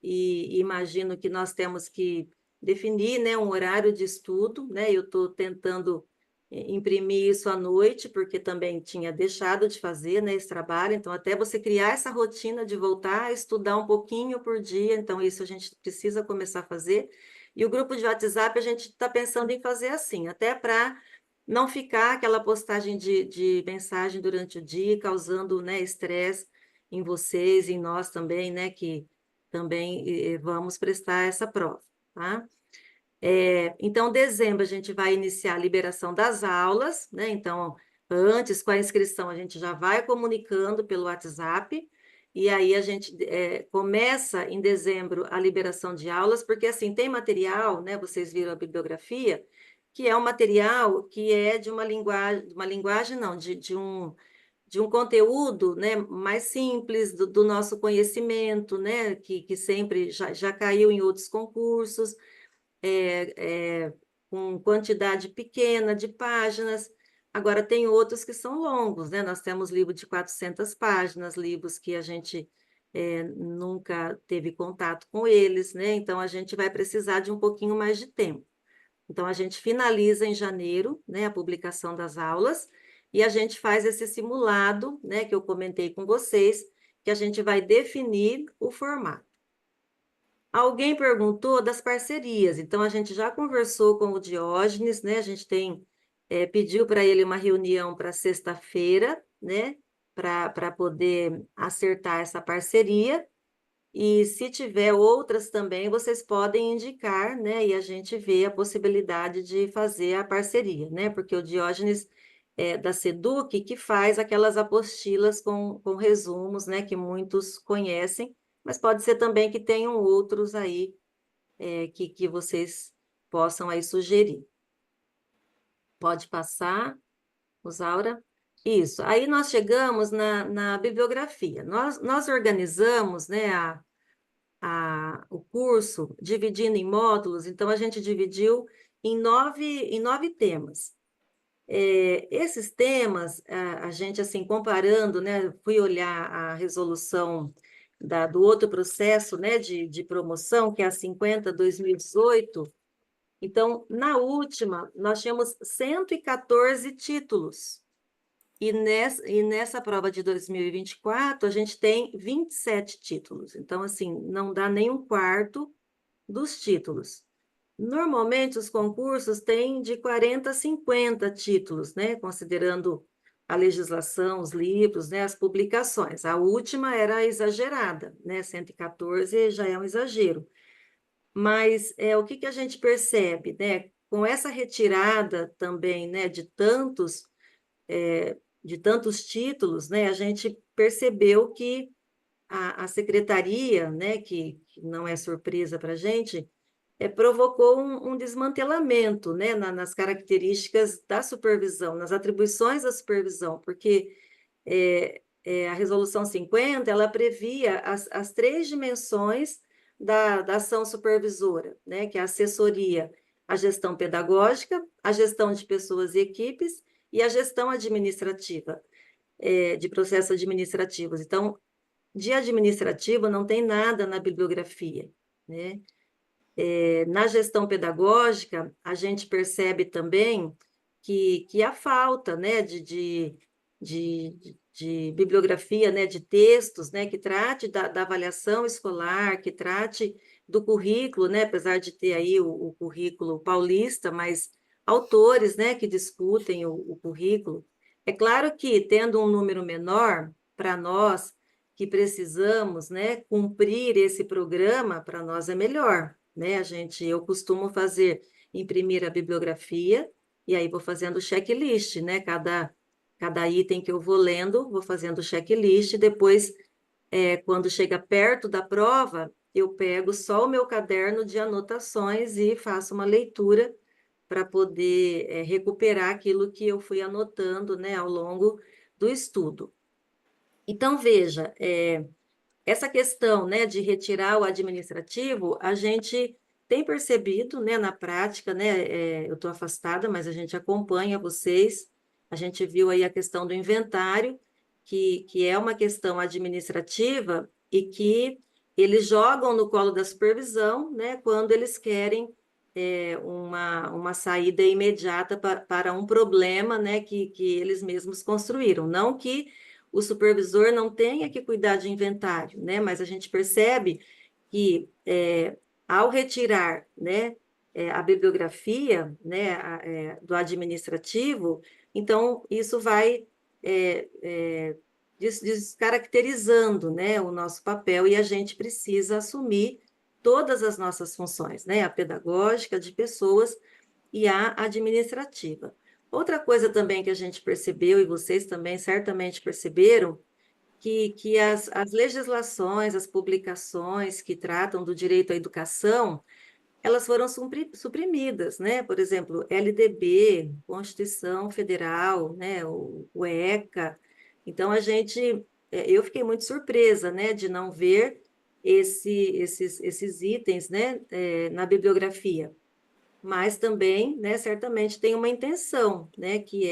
e imagino que nós temos que definir, né, um horário de estudo, né? Eu estou tentando imprimir isso à noite, porque também tinha deixado de fazer, né, esse trabalho. Então, até você criar essa rotina de voltar a estudar um pouquinho por dia, então isso a gente precisa começar a fazer. E o grupo de WhatsApp a gente está pensando em fazer assim, até para não ficar aquela postagem de mensagem durante o dia, causando, né, estresse em vocês, em nós também, né, que também vamos prestar essa prova, tá? Então, dezembro, a gente vai iniciar a liberação das aulas, né? Então, antes, com a inscrição, a gente já vai comunicando pelo WhatsApp, e aí a gente começa em dezembro a liberação de aulas, porque assim, tem material, né? Vocês viram a bibliografia, que é um material que é de uma linguagem não, de um conteúdo, né, mais simples do nosso conhecimento, né, que sempre já caiu em outros concursos, com quantidade pequena de páginas. Agora, tem outros que são longos, né? Nós temos livro de 400 páginas, livros que a gente nunca teve contato com eles, né? Então, a gente vai precisar de um pouquinho mais de tempo. Então, a gente finaliza em janeiro, né, a publicação das aulas, e a gente faz esse simulado, né, que eu comentei com vocês, que a gente vai definir o formato. Alguém perguntou das parcerias, então a gente já conversou com o Diógenes, né? A gente pediu para ele uma reunião para sexta-feira, né? Para poder acertar essa parceria. E se tiver outras também, vocês podem indicar, né? E a gente vê a possibilidade de fazer a parceria, né? Porque o Diógenes é da Seduc que faz aquelas apostilas com resumos, né? Que muitos conhecem, mas pode ser também que tenham outros aí que vocês possam aí sugerir. Pode passar, Rosaura? Isso. Aí nós chegamos na bibliografia. Nós organizamos, né, o curso dividindo em módulos, então a gente dividiu em nove temas. Esses temas, a gente, assim, comparando, né, fui olhar a resolução do outro processo, né, de promoção, que é a 50/2018. Então, na última, nós tínhamos 114 títulos. E nessa prova de 2024, a gente tem 27 títulos. Então, assim, não dá nem um quarto dos títulos. Normalmente, os concursos têm de 40 a 50 títulos, né? Considerando a legislação, os livros, né? As publicações. A última era exagerada, né? 114 já é um exagero. Mas o que a gente percebe, né? Com essa retirada também, né? De tantos títulos, né? A gente percebeu que a secretaria, né? Que não é surpresa para a gente, provocou um desmantelamento, né, nas características da supervisão, nas atribuições da supervisão, porque a Resolução 50, ela previa as três dimensões da ação supervisora, né, que é a assessoria, a gestão pedagógica, a gestão de pessoas e equipes e a gestão administrativa, de processos administrativos. Então, de administrativo não tem nada na bibliografia, né? Na gestão pedagógica, a gente percebe também que há falta, né, de bibliografia, né, de textos, né, que trate da avaliação escolar, que trate do currículo, né, apesar de ter aí o currículo paulista, mas autores, né, que discutem o currículo. É claro que, tendo um número menor, para nós que precisamos, né, cumprir esse programa, para nós é melhor, né? Eu costumo imprimir a bibliografia, e aí vou fazendo checklist, né? Cada item que eu vou lendo, vou fazendo checklist, depois, quando chega perto da prova, eu pego só o meu caderno de anotações e faço uma leitura para poder recuperar aquilo que eu fui anotando, né, ao longo do estudo. Então, veja, essa questão, né, de retirar o administrativo, a gente tem percebido, né, na prática, né, eu estou afastada, mas a gente acompanha vocês, a gente viu aí a questão do inventário, que é uma questão administrativa e que eles jogam no colo da supervisão, né, quando eles querem uma saída imediata para um problema, né, que eles mesmos construíram. Não que o supervisor não tenha que cuidar de inventário, né, mas a gente percebe que ao retirar, né, a bibliografia, né, do administrativo, então isso vai descaracterizando, né, o nosso papel e a gente precisa assumir todas as nossas funções, né, a pedagógica de pessoas e a administrativa. Outra coisa também que a gente percebeu, e vocês também certamente perceberam, que as legislações, as publicações que tratam do direito à educação, elas foram suprimidas, né? Por exemplo, LDB, Constituição Federal, né? O ECA. Então, eu fiquei muito surpresa, né, de não ver esses itens, né, na bibliografia. Mas também, né, certamente tem uma intenção, né, que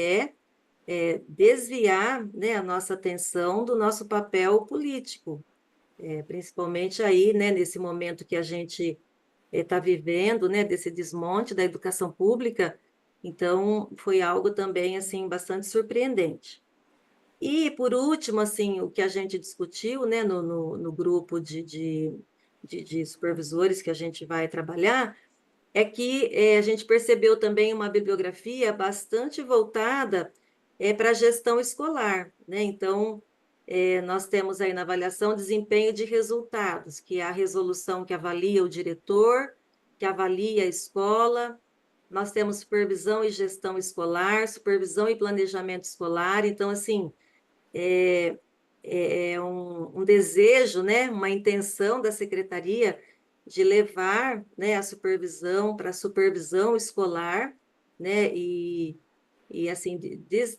desviar, né, a nossa atenção do nosso papel político, principalmente aí, né, nesse momento que a gente está vivendo, né, desse desmonte da educação pública. Então, foi algo também, assim, bastante surpreendente. E, por último, assim, o que a gente discutiu, né, no grupo de supervisores que a gente vai trabalhar, é que a gente percebeu também uma bibliografia bastante voltada para a gestão escolar, né? Então, nós temos aí na avaliação desempenho de resultados, que é a resolução que avalia o diretor, que avalia a escola. Nós temos supervisão e gestão escolar, supervisão e planejamento escolar. Então, assim, um desejo, né, uma intenção da secretaria de levar, né, a supervisão para a supervisão escolar, né, e assim,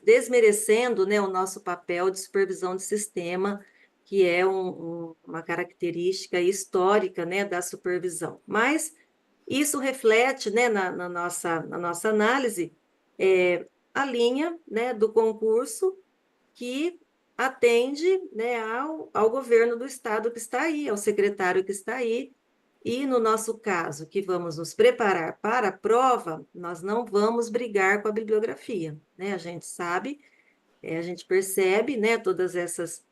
desmerecendo, né, o nosso papel de supervisão de sistema, que é uma característica histórica, né, da supervisão. Mas isso reflete, né, na nossa análise, a linha, né, do concurso que atende, né, ao governo do estado que está aí, ao secretário que está aí, e no nosso caso, que vamos nos preparar para a prova, nós não vamos brigar com a bibliografia, né? A gente sabe, a gente percebe, né, todas essas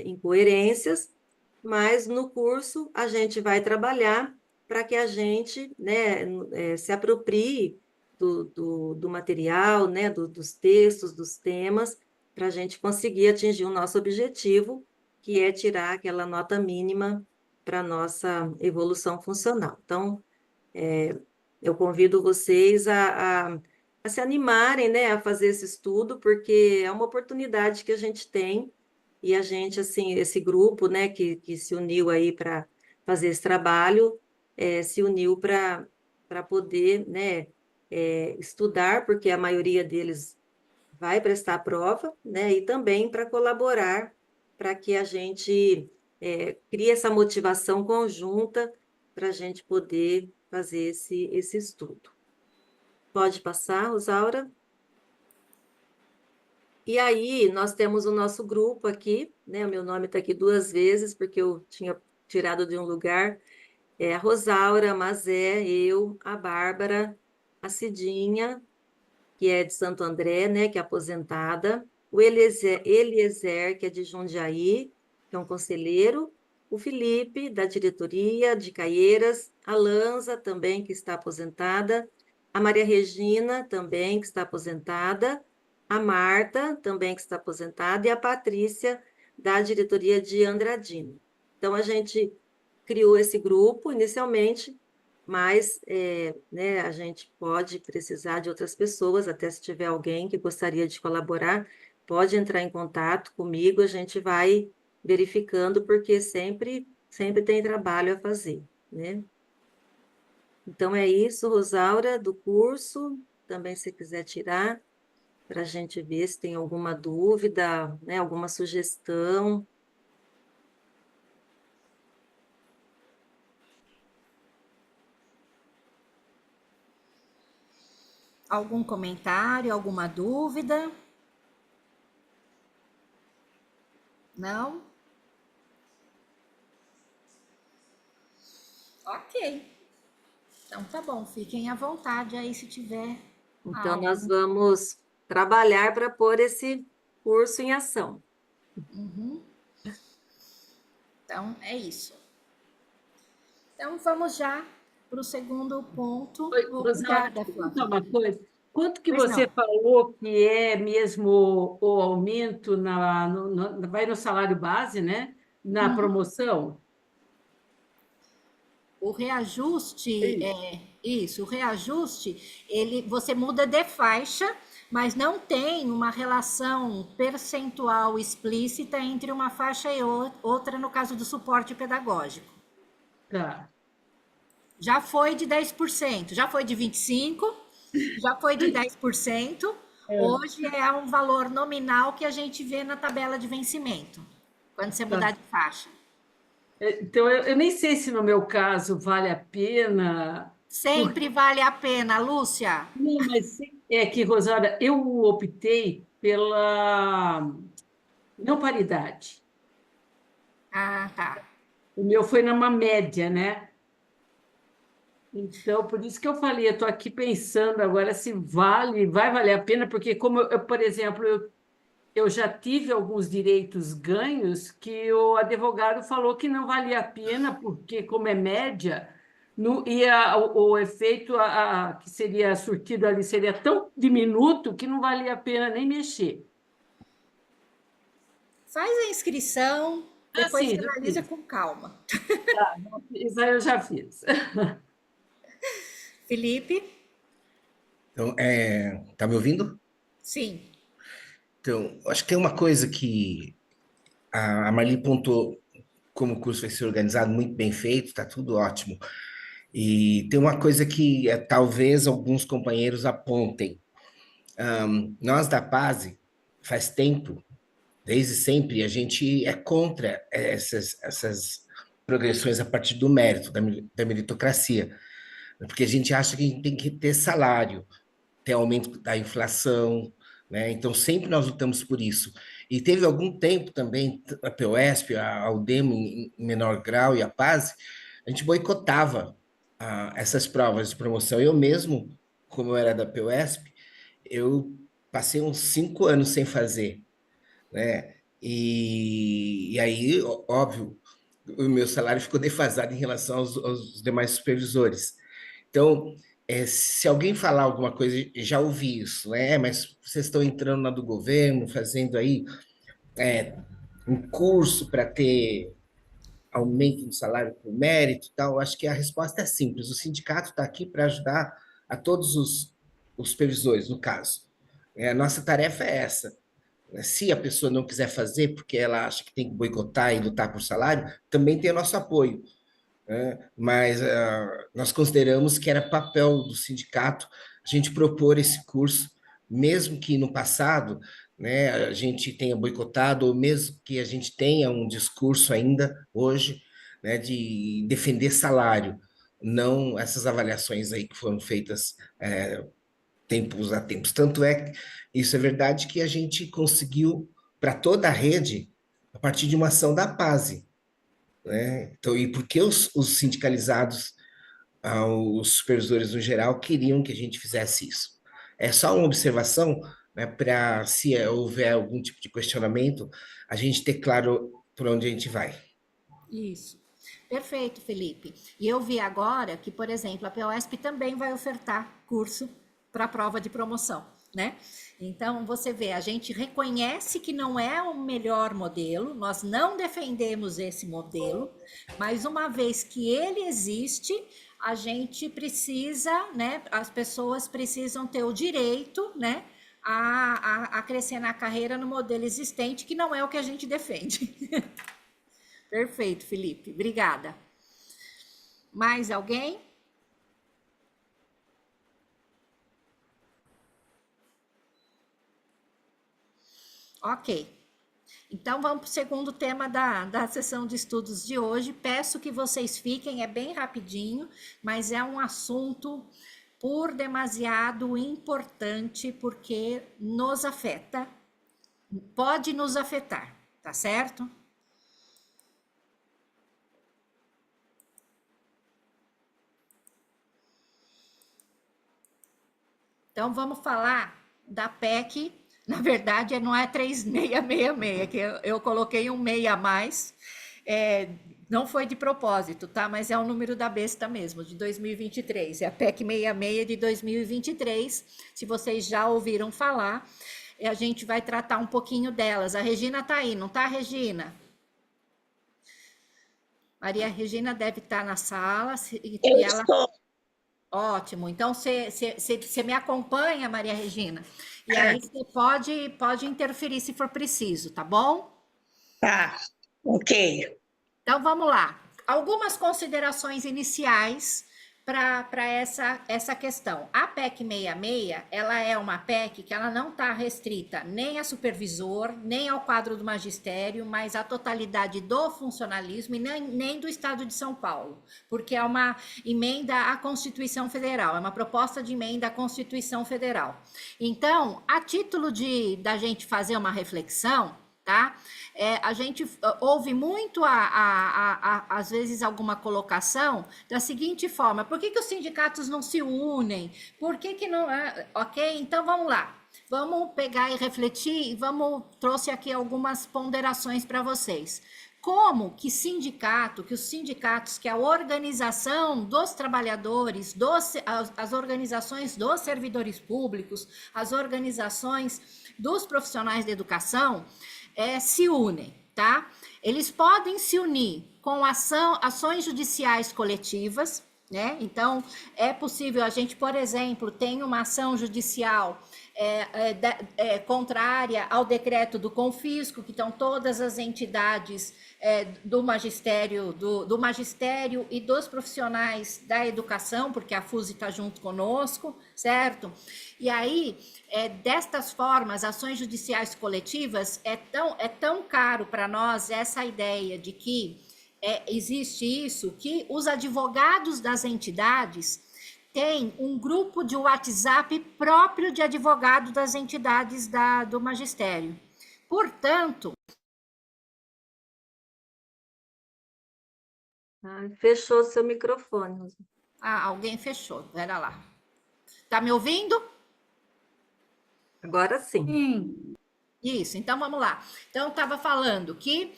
incoerências, mas no curso a gente vai trabalhar para que a gente, né, se aproprie do material, né, dos textos, dos temas, para a gente conseguir atingir o nosso objetivo, que é tirar aquela nota mínima para a nossa evolução funcional. Então, eu convido vocês a se animarem, né, a fazer esse estudo, porque é uma oportunidade que a gente tem, e a gente, assim, esse grupo, né, que se uniu aí para fazer esse trabalho, se uniu para poder, né, estudar, porque a maioria deles vai prestar a prova, né, e também para colaborar para que a gente crie essa motivação conjunta para a gente poder fazer esse estudo. Pode passar, Rosaura? E aí, nós temos o nosso grupo aqui, né? O meu nome está aqui 2 vezes, porque eu tinha tirado de um lugar. É a Rosaura, a Mazé, eu, a Bárbara, a Cidinha, que é de Santo André, né, que é aposentada, o Eliezer, que é de Jundiaí, que é um conselheiro, o Felipe, da diretoria de Caieiras, a Lanza, também, que está aposentada, a Maria Regina, também, que está aposentada, a Marta, também, que está aposentada, e a Patrícia, da diretoria de Andradina. Então, a gente criou esse grupo inicialmente, mas né, a gente pode precisar de outras pessoas, até se tiver alguém que gostaria de colaborar, pode entrar em contato comigo, a gente vai verificando, porque sempre tem trabalho a fazer, né? Então é isso, Rosaura, do curso, também se quiser tirar, para a gente ver se tem alguma dúvida, né, alguma sugestão. Algum comentário, alguma dúvida? Não? Ok. Então tá bom, fiquem à vontade aí se tiver Então, algo. nós vamos trabalhar para pôr esse curso em ação. Então é isso. Então vamos já para o segundo ponto. Oi, Rosana, Obrigada, deixa eu perguntar Flávia. uma coisa. Quanto que Pois você não. falou que é mesmo o aumento vai no salário base, né? Na promoção? O reajuste Isso. é isso, o reajuste, você muda de faixa, mas não tem uma relação percentual explícita entre uma faixa e outra no caso do suporte pedagógico. Tá. Já foi de 10%, já foi de 25%, já foi de 10%. É, Hoje é um valor nominal que a gente vê na tabela de vencimento, quando você tá. mudar de faixa. Então, eu nem sei se no meu caso vale a pena, porque Sempre vale a pena, Lúcia. não, mas é que, Rosana, eu optei pela não paridade. Ah, tá. O meu foi numa média, né? Então, por isso que eu falei, eu estou aqui pensando agora se vai valer a pena, porque como por exemplo, eu já tive alguns direitos ganhos que o advogado falou que não valia a pena, porque como é média, o efeito que seria surtido ali seria tão diminuto que não valia a pena nem mexer. Faz a inscrição, Ah, depois sim, você já analisa fiz. com calma. Isso aí eu já fiz. Felipe? Então, tá me ouvindo? Sim. Então, acho que tem uma coisa que a Marli pontuou, como o curso vai ser organizado, muito bem feito, tá tudo ótimo. E tem uma coisa que talvez alguns companheiros apontem. Nós da PASE, faz tempo, desde sempre, a gente é contra essas progressões a partir do mérito, da meritocracia, porque a gente acha que a gente tem que ter salário, ter aumento da inflação, né? Então sempre nós lutamos por isso. E teve algum tempo também a POSP, a Udemy em menor grau e a PASE, a gente boicotava essas provas de promoção. Eu mesmo, como eu era da POSP, eu passei uns 5 anos sem fazer, né? E aí, óbvio, o meu salário ficou defasado em relação aos demais supervisores. Então, se alguém falar alguma coisa, já ouvi isso, né? Mas vocês estão entrando na do governo, fazendo aí é, um curso para ter aumento do salário por mérito e tal. Acho que a resposta é simples. O sindicato está aqui para ajudar a todos os supervisores, no caso. A nossa tarefa é essa. Se a pessoa não quiser fazer porque ela acha que tem que boicotar e lutar por salário, também tem o nosso apoio, né? Mas nós consideramos que era papel do sindicato a gente propor esse curso, mesmo que no passado, né, a gente tenha boicotado, ou mesmo que a gente tenha um discurso ainda hoje, né, de defender salário, não essas avaliações aí que foram feitas tempos a tempos. Tanto é que isso é verdade que a gente conseguiu para toda a rede a partir de uma ação da PASE, né? Então, e porque os sindicalizados, os supervisores no geral, queriam que a gente fizesse isso. É só uma observação, né, para se houver algum tipo de questionamento, a gente ter claro por onde a gente vai. Isso. Perfeito, Felipe. E eu vi agora que, por exemplo, a POSP também vai ofertar curso para a prova de promoção, né? Então, você vê, a gente reconhece que não é o melhor modelo, nós não defendemos esse modelo, mas uma vez que ele existe, a gente precisa, né? As pessoas precisam ter o direito, né? A crescer na carreira no modelo existente, que não é o que a gente defende. Perfeito, Felipe. Obrigada. Mais alguém? Ok. Então, vamos para o segundo tema da sessão de estudos de hoje. Peço que vocês fiquem, é bem rapidinho, mas é um assunto por demasiado importante, porque nos afeta, pode nos afetar, tá certo? Então, vamos falar da PEC. Na verdade, não é 3666, que eu coloquei um meia a mais. Não foi de propósito, tá? Mas é o número da besta mesmo, de 2023. É a PEC 66 de 2023. Se vocês já ouviram falar, a gente vai tratar um pouquinho delas. A Regina tá aí, não tá, Regina? Maria Regina deve estar na sala. Eu estou. Ótimo. Então, você me acompanha, Maria Regina? E aí você pode interferir se for preciso, tá bom? Tá, ok. Então, vamos lá. Algumas considerações iniciais para essa questão. A PEC 66, ela é uma PEC que ela não está restrita nem a supervisor, nem ao quadro do magistério, mas à totalidade do funcionalismo e nem do Estado de São Paulo, porque é uma emenda à Constituição Federal, é uma proposta de emenda à Constituição Federal. Então, a título da gente fazer uma reflexão, tá? A gente ouve muito, às vezes, alguma colocação da seguinte forma: por que os sindicatos não se unem? Por que não... Ok? Então, vamos lá. Vamos pegar e refletir e trouxe aqui algumas ponderações para vocês. Como que os sindicatos, que é a organização dos trabalhadores, as organizações dos servidores públicos, as organizações dos profissionais da educação, se unem, tá? Eles podem se unir com ações judiciais coletivas, né? Então, é possível a gente, por exemplo, tem uma ação judicial contrária ao decreto do confisco, que estão todas as entidades do magistério, do magistério e dos profissionais da educação, porque a FUSE está junto conosco, certo? E aí, destas formas, ações judiciais coletivas, é tão caro para nós essa ideia de que existe isso, que os advogados das entidades têm um grupo de WhatsApp próprio de advogado das entidades do magistério. Portanto... Fechou seu microfone. alguém fechou, pera lá. Tá me ouvindo? Agora sim. Sim. Isso, então vamos lá. Então, eu estava falando que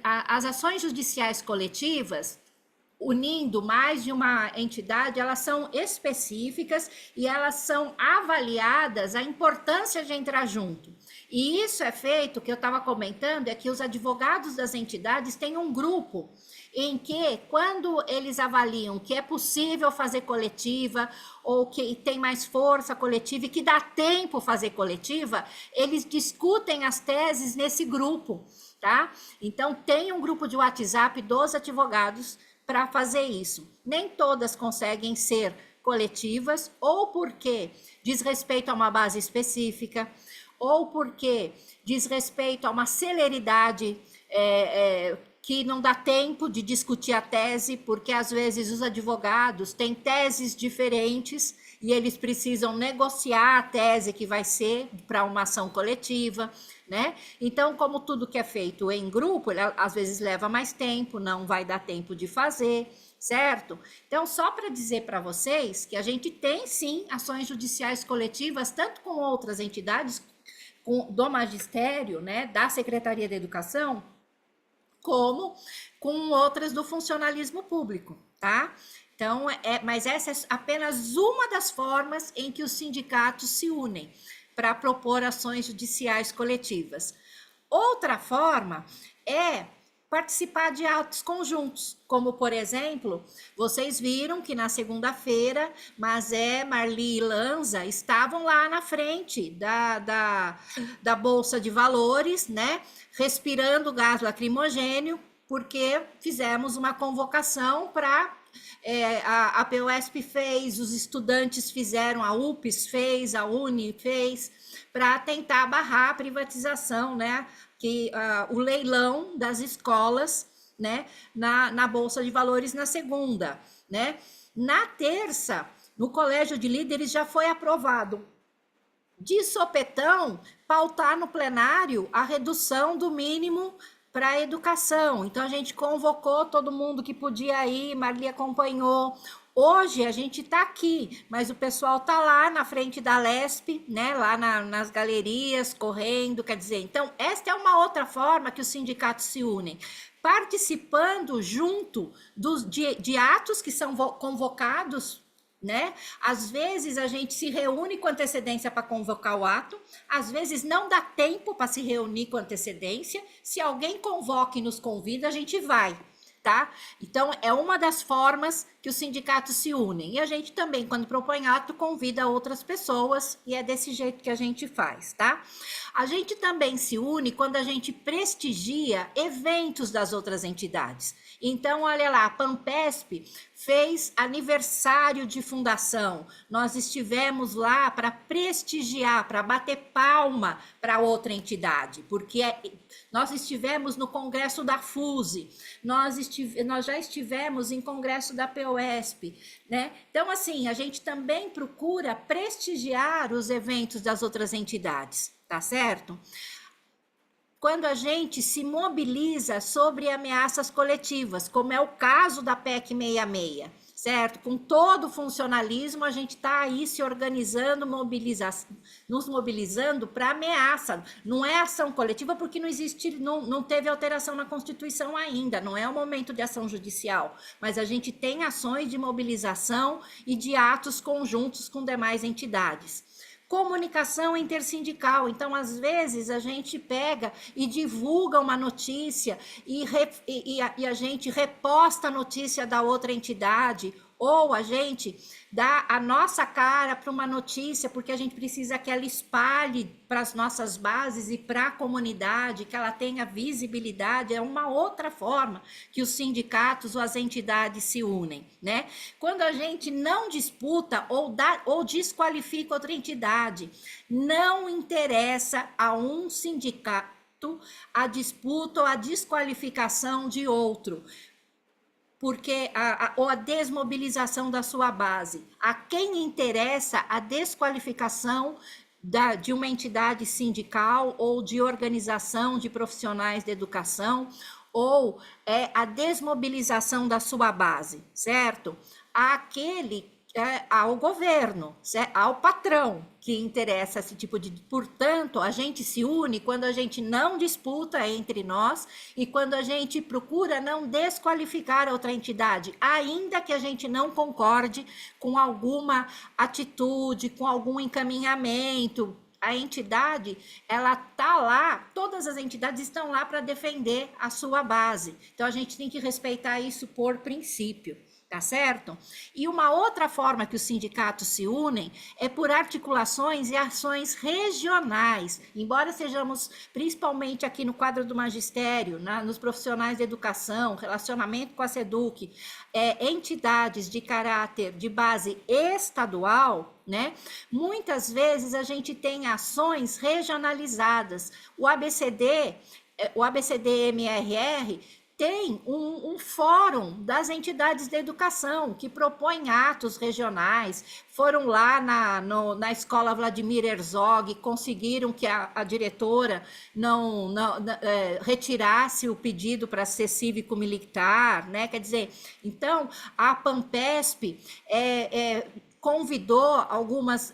as ações judiciais coletivas, unindo mais de uma entidade, elas são específicas e elas são avaliadas a importância de entrar junto. E isso é feito, o que eu estava comentando, é que os advogados das entidades têm um grupo em que, quando eles avaliam que é possível fazer coletiva, ou que tem mais força coletiva e que dá tempo fazer coletiva, eles discutem as teses nesse grupo, tá? Então, tem um grupo de WhatsApp dos advogados para fazer isso. Nem todas conseguem ser coletivas, ou porque diz respeito a uma base específica, ou porque diz respeito a uma celeridade que não dá tempo de discutir a tese, porque às vezes os advogados têm teses diferentes e eles precisam negociar a tese que vai ser para uma ação coletiva, né? Então, como tudo que é feito em grupo, ele às vezes leva mais tempo, não vai dar tempo de fazer, certo? Então, só para dizer para vocês que a gente tem sim ações judiciais coletivas, tanto com outras entidades do magistério, né, da Secretaria da Educação, como com outras do funcionalismo público, tá? Então, mas essa é apenas uma das formas em que os sindicatos se unem para propor ações judiciais coletivas. Outra forma é participar de atos conjuntos, como, por exemplo, vocês viram que na segunda-feira, Marli e Lanza estavam lá na frente da Bolsa de Valores, né, respirando gás lacrimogênio, porque fizemos uma convocação para... a PUESP fez, os estudantes fizeram, a UPES fez, a UNE fez, para tentar barrar a privatização, né, o leilão das escolas, né, na Bolsa de Valores na segunda, né. Na terça, no Colégio de Líderes já foi aprovado, de sopetão, pautar no plenário a redução do mínimo para a educação. Então, a gente convocou todo mundo que podia ir, Marli acompanhou, Hoje a gente está aqui, mas o pessoal está lá na frente da Lesp, né, lá nas galerias, correndo, quer dizer, então esta é uma outra forma que os sindicatos se unem, participando junto de atos que são convocados, né? Às vezes a gente se reúne com antecedência para convocar o ato, às vezes não dá tempo para se reunir com antecedência, se alguém convoca e nos convida, a gente vai. Tá? Então, é uma das formas que os sindicatos se unem. E a gente também, quando propõe ato, convida outras pessoas, e é desse jeito que a gente faz, tá? A gente também se une quando a gente prestigia eventos das outras entidades. Então, olha lá, a Pampesp fez aniversário de fundação. Nós estivemos lá para prestigiar, para bater palma para outra entidade, porque nós estivemos no congresso da FUSE, nós já estivemos em congresso da POSP, né? Então, assim, a gente também procura prestigiar os eventos das outras entidades, tá certo? Quando a gente se mobiliza sobre ameaças coletivas, como é o caso da PEC 66, certo? Com todo o funcionalismo, a gente está aí se organizando, nos mobilizando para ameaça. Não é ação coletiva porque não existe, não teve alteração na Constituição ainda, não é o momento de ação judicial, mas a gente tem ações de mobilização e de atos conjuntos com demais entidades. Comunicação intersindical. Então, às vezes, a gente pega e divulga uma notícia e a gente reposta a notícia da outra entidade, ou a gente dá a nossa cara para uma notícia, porque a gente precisa que ela espalhe para as nossas bases e para a comunidade, que ela tenha visibilidade. É uma outra forma que os sindicatos ou as entidades se unem, né? Quando a gente não disputa ou desqualifica outra entidade, não interessa a um sindicato a disputa ou a desqualificação de outro, porque ou a desmobilização da sua base. A quem interessa a desqualificação de uma entidade sindical ou de organização de profissionais de educação, ou a desmobilização da sua base, certo? Ao governo, ao patrão que interessa esse tipo de... Portanto, a gente se une quando a gente não disputa entre nós e quando a gente procura não desqualificar outra entidade, ainda que a gente não concorde com alguma atitude, com algum encaminhamento. A entidade, ela tá lá, todas as entidades estão lá para defender a sua base. Então, a gente tem que respeitar isso por princípio. Tá certo? E uma outra forma que os sindicatos se unem é por articulações e ações regionais. Embora sejamos, principalmente aqui no quadro do magistério, nos profissionais de educação, relacionamento com a SEDUC, entidades de caráter de base estadual, né? Muitas vezes a gente tem ações regionalizadas. O ABCD-MRR tem um fórum das entidades de educação que propõem atos regionais, foram lá na escola Vladimir Herzog, conseguiram que a diretora não retirasse o pedido para ser cívico-militar, né? Quer dizer, então, a Pampesp convidou algumas...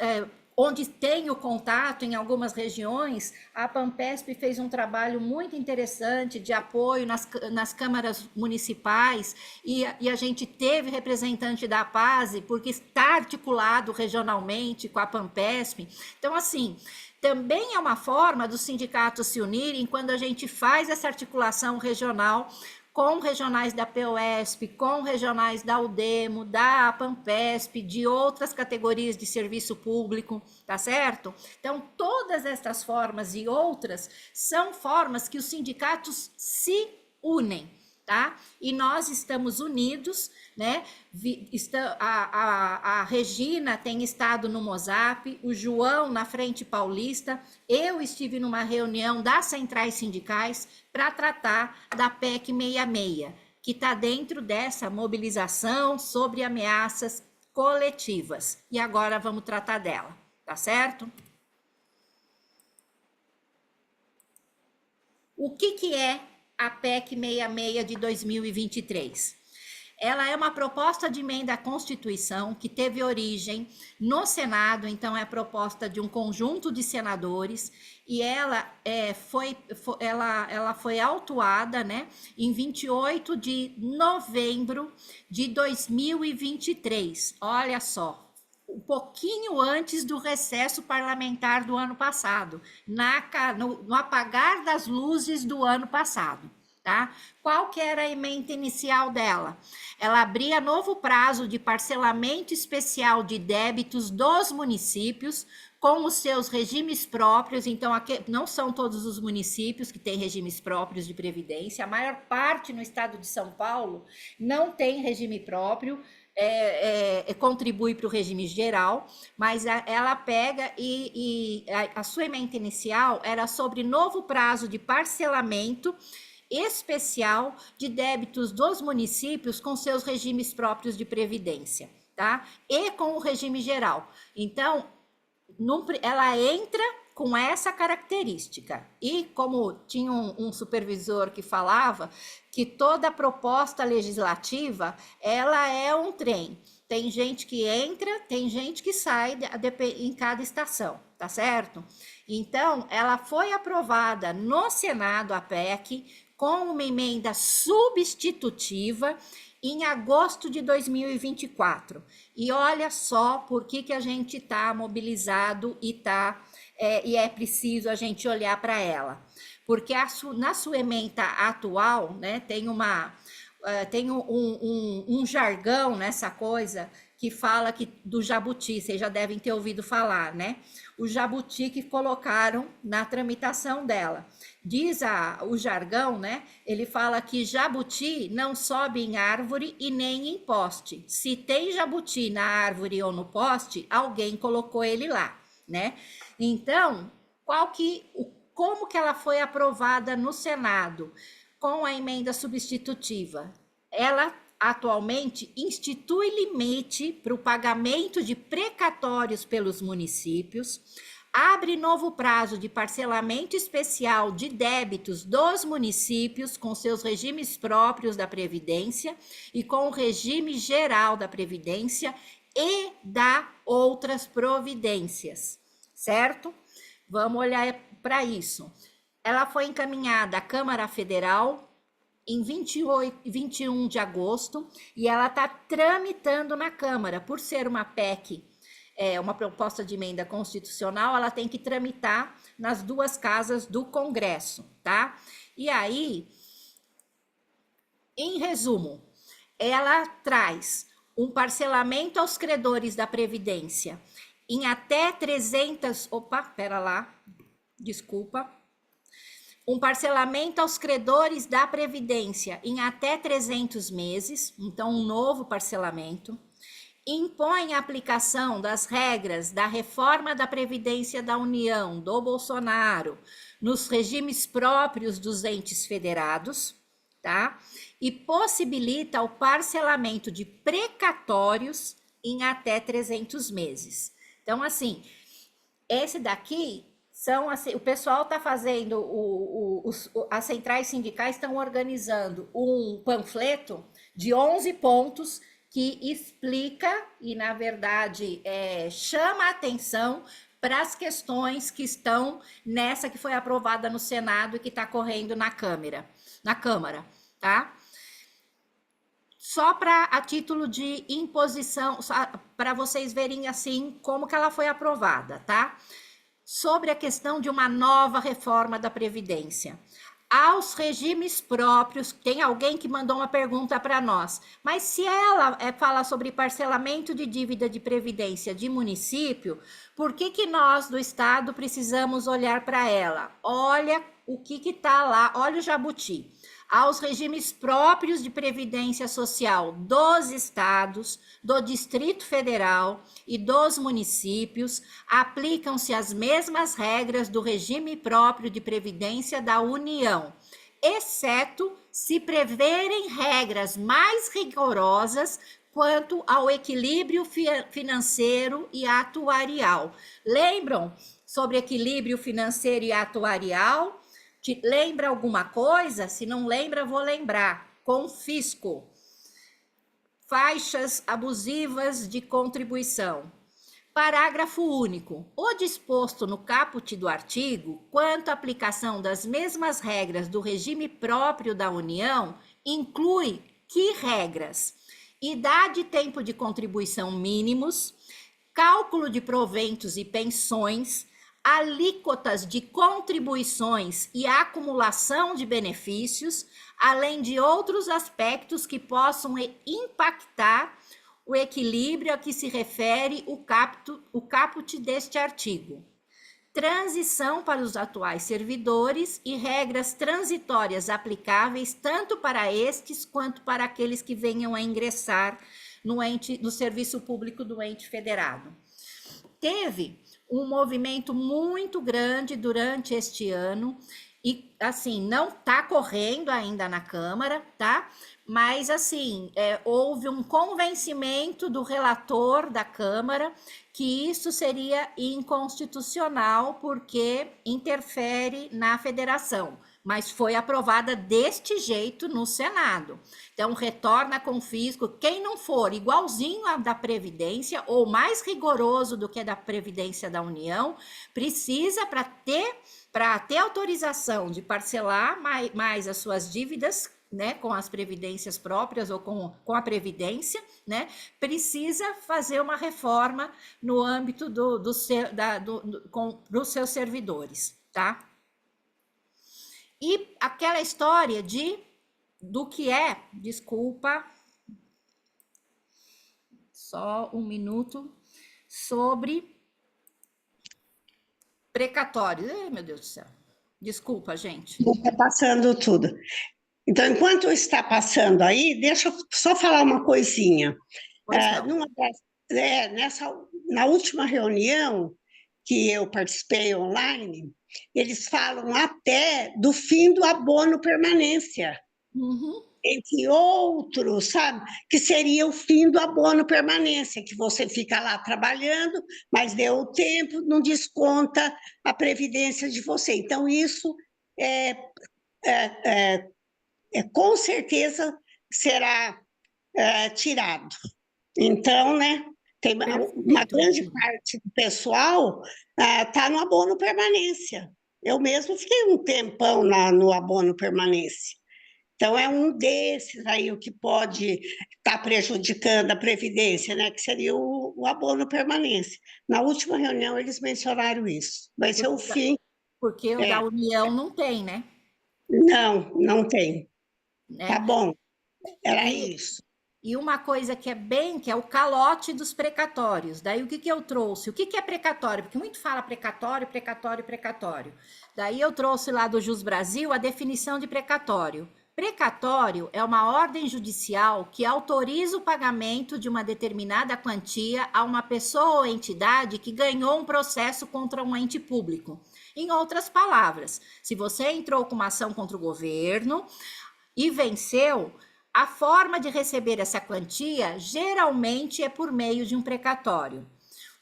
onde tem o contato em algumas regiões, a Pampesp fez um trabalho muito interessante de apoio nas câmaras municipais e a gente teve representante da PASE, porque está articulado regionalmente com a Pampesp. Então, assim, também é uma forma dos sindicatos se unirem quando a gente faz essa articulação regional com regionais da POSP, com regionais da UDEMO, da Pampesp, de outras categorias de serviço público, tá certo? Então, todas estas formas e outras são formas que os sindicatos se unem, tá? E nós estamos unidos, né? A Regina tem estado no Mozap, o João na Frente Paulista, eu estive numa reunião das centrais sindicais para tratar da PEC 66, que está dentro dessa mobilização sobre ameaças coletivas. E agora vamos tratar dela, tá certo? O que é a PEC 66 de 2023? Ela é uma proposta de emenda à Constituição que teve origem no Senado, então é a proposta de um conjunto de senadores, e ela foi autuada, né, em 28 de novembro de 2023. Olha só, um pouquinho antes do recesso parlamentar do ano passado, no apagar das luzes do ano passado. Tá? Qual que era a emenda inicial dela? Ela abria novo prazo de parcelamento especial de débitos dos municípios com os seus regimes próprios. Então, aqui não são todos os municípios que têm regimes próprios de previdência. A maior parte no estado de São Paulo não tem regime próprio, contribui para o regime geral, mas ela pega a sua emenda inicial era sobre novo prazo de parcelamento especial de débitos dos municípios com seus regimes próprios de previdência, tá? E com o regime geral. Então, ela entra com essa característica. E como tinha um supervisor que falava que toda proposta legislativa, ela é um trem. Tem gente que entra, tem gente que sai em cada estação, tá certo? Então, ela foi aprovada no Senado, a PEC, com uma emenda substitutiva em agosto de 2024. E olha só por que a gente está mobilizado e é preciso a gente olhar para ela. Porque na sua emenda atual, né, tem um jargão nessa coisa que fala do jabuti, vocês já devem ter ouvido falar, né? O jabuti que colocaram na tramitação dela. Diz o jargão, né? Ele fala que jabuti não sobe em árvore e nem em poste. Se tem jabuti na árvore ou no poste, alguém colocou ele lá, né? Então, como que ela foi aprovada no Senado com a emenda substitutiva? Ela atualmente institui limite para o pagamento de precatórios pelos municípios, abre novo prazo de parcelamento especial de débitos dos municípios com seus regimes próprios da Previdência e com o regime geral da Previdência e dá outras providências, certo? Vamos olhar para isso. Ela foi encaminhada à Câmara Federal em 21 de agosto, e ela está tramitando na Câmara. Por ser uma PEC, uma proposta de emenda constitucional, ela tem que tramitar nas duas casas do Congresso, tá? E aí, em resumo, ela traz um parcelamento aos credores da Previdência em até 300... Opa, pera lá, desculpa. Um parcelamento aos credores da Previdência em até 300 meses, então um novo parcelamento. Impõe a aplicação das regras da reforma da Previdência da União, do Bolsonaro, nos regimes próprios dos entes federados, tá? E possibilita o parcelamento de precatórios em até 300 meses. Então, assim, esse daqui... Assim, o pessoal está fazendo, as centrais sindicais estão organizando um panfleto de 11 pontos que explica e, na verdade, chama a atenção para as questões que estão nessa que foi aprovada no Senado e que está correndo na Câmara, tá? Só a título de imposição, para vocês verem assim como que ela foi aprovada, tá? Sobre a questão de uma nova reforma da Previdência. Aos regimes próprios, tem alguém que mandou uma pergunta para nós, mas se ela fala sobre parcelamento de dívida de previdência de município, por que nós do Estado precisamos olhar para ela? Olha o que está lá, olha o jabuti. Aos regimes próprios de previdência social dos estados, do Distrito Federal e dos municípios, aplicam-se as mesmas regras do regime próprio de previdência da União, exceto se preverem regras mais rigorosas quanto ao equilíbrio financeiro e atuarial. Lembram sobre equilíbrio financeiro e atuarial? Lembra alguma coisa? Se não lembra, vou lembrar. Confisco. faixas abusivas de contribuição. Parágrafo único. O disposto no caput do artigo, quanto à aplicação das mesmas regras do regime próprio da União, inclui que regras? Idade e tempo de contribuição mínimos, cálculo de proventos e pensões, alíquotas de contribuições e acumulação de benefícios, além de outros aspectos que possam impactar o equilíbrio a que se refere o caput deste artigo. Transição para os atuais servidores e regras transitórias aplicáveis tanto para estes quanto para aqueles que venham a ingressar no serviço público do ente federado. Teve um movimento muito grande durante este ano e, assim, não está correndo ainda na Câmara, tá? Mas, assim, houve um convencimento do relator da Câmara que isso seria inconstitucional porque interfere na federação, mas foi aprovada deste jeito no Senado. Então, retorna com fisco. Quem não for igualzinho a da Previdência ou mais rigoroso do que a da Previdência da União, precisa, para ter autorização de parcelar mais as suas dívidas, né, com as previdências próprias ou com a Previdência, né, precisa fazer uma reforma no âmbito dos seus servidores, tá? E aquela história do que é, desculpa, só um minuto, sobre precatórios. Ai, meu Deus do céu. Desculpa, gente. Está passando tudo. Então, enquanto está passando aí, deixa eu só falar uma coisinha. Pois não. Na última reunião que eu participei online, eles falam até do fim do abono permanência, entre outros, sabe? Que seria o fim do abono permanência, que você fica lá trabalhando, mas deu o tempo, não desconta a previdência de você. Então, isso com certeza será tirado. Então, né, tem uma grande parte do pessoal está no abono permanência. Eu mesmo fiquei um tempão no abono permanência. Então, é um desses aí o que pode estar prejudicando a Previdência, né, que seria o abono permanência. Na última reunião, eles mencionaram isso. Vai ser o fim. Porque o da União não tem, né? Não tem. Né? Tá bom, era isso. E uma coisa que é o calote dos precatórios. Daí o que eu trouxe? O que é precatório? Porque muito fala precatório, precatório, precatório. Daí eu trouxe lá do Jus Brasil a definição de precatório. Precatório é uma ordem judicial que autoriza o pagamento de uma determinada quantia a uma pessoa ou entidade que ganhou um processo contra um ente público. Em outras palavras, se você entrou com uma ação contra o governo e venceu, a forma de receber essa quantia geralmente é por meio de um precatório.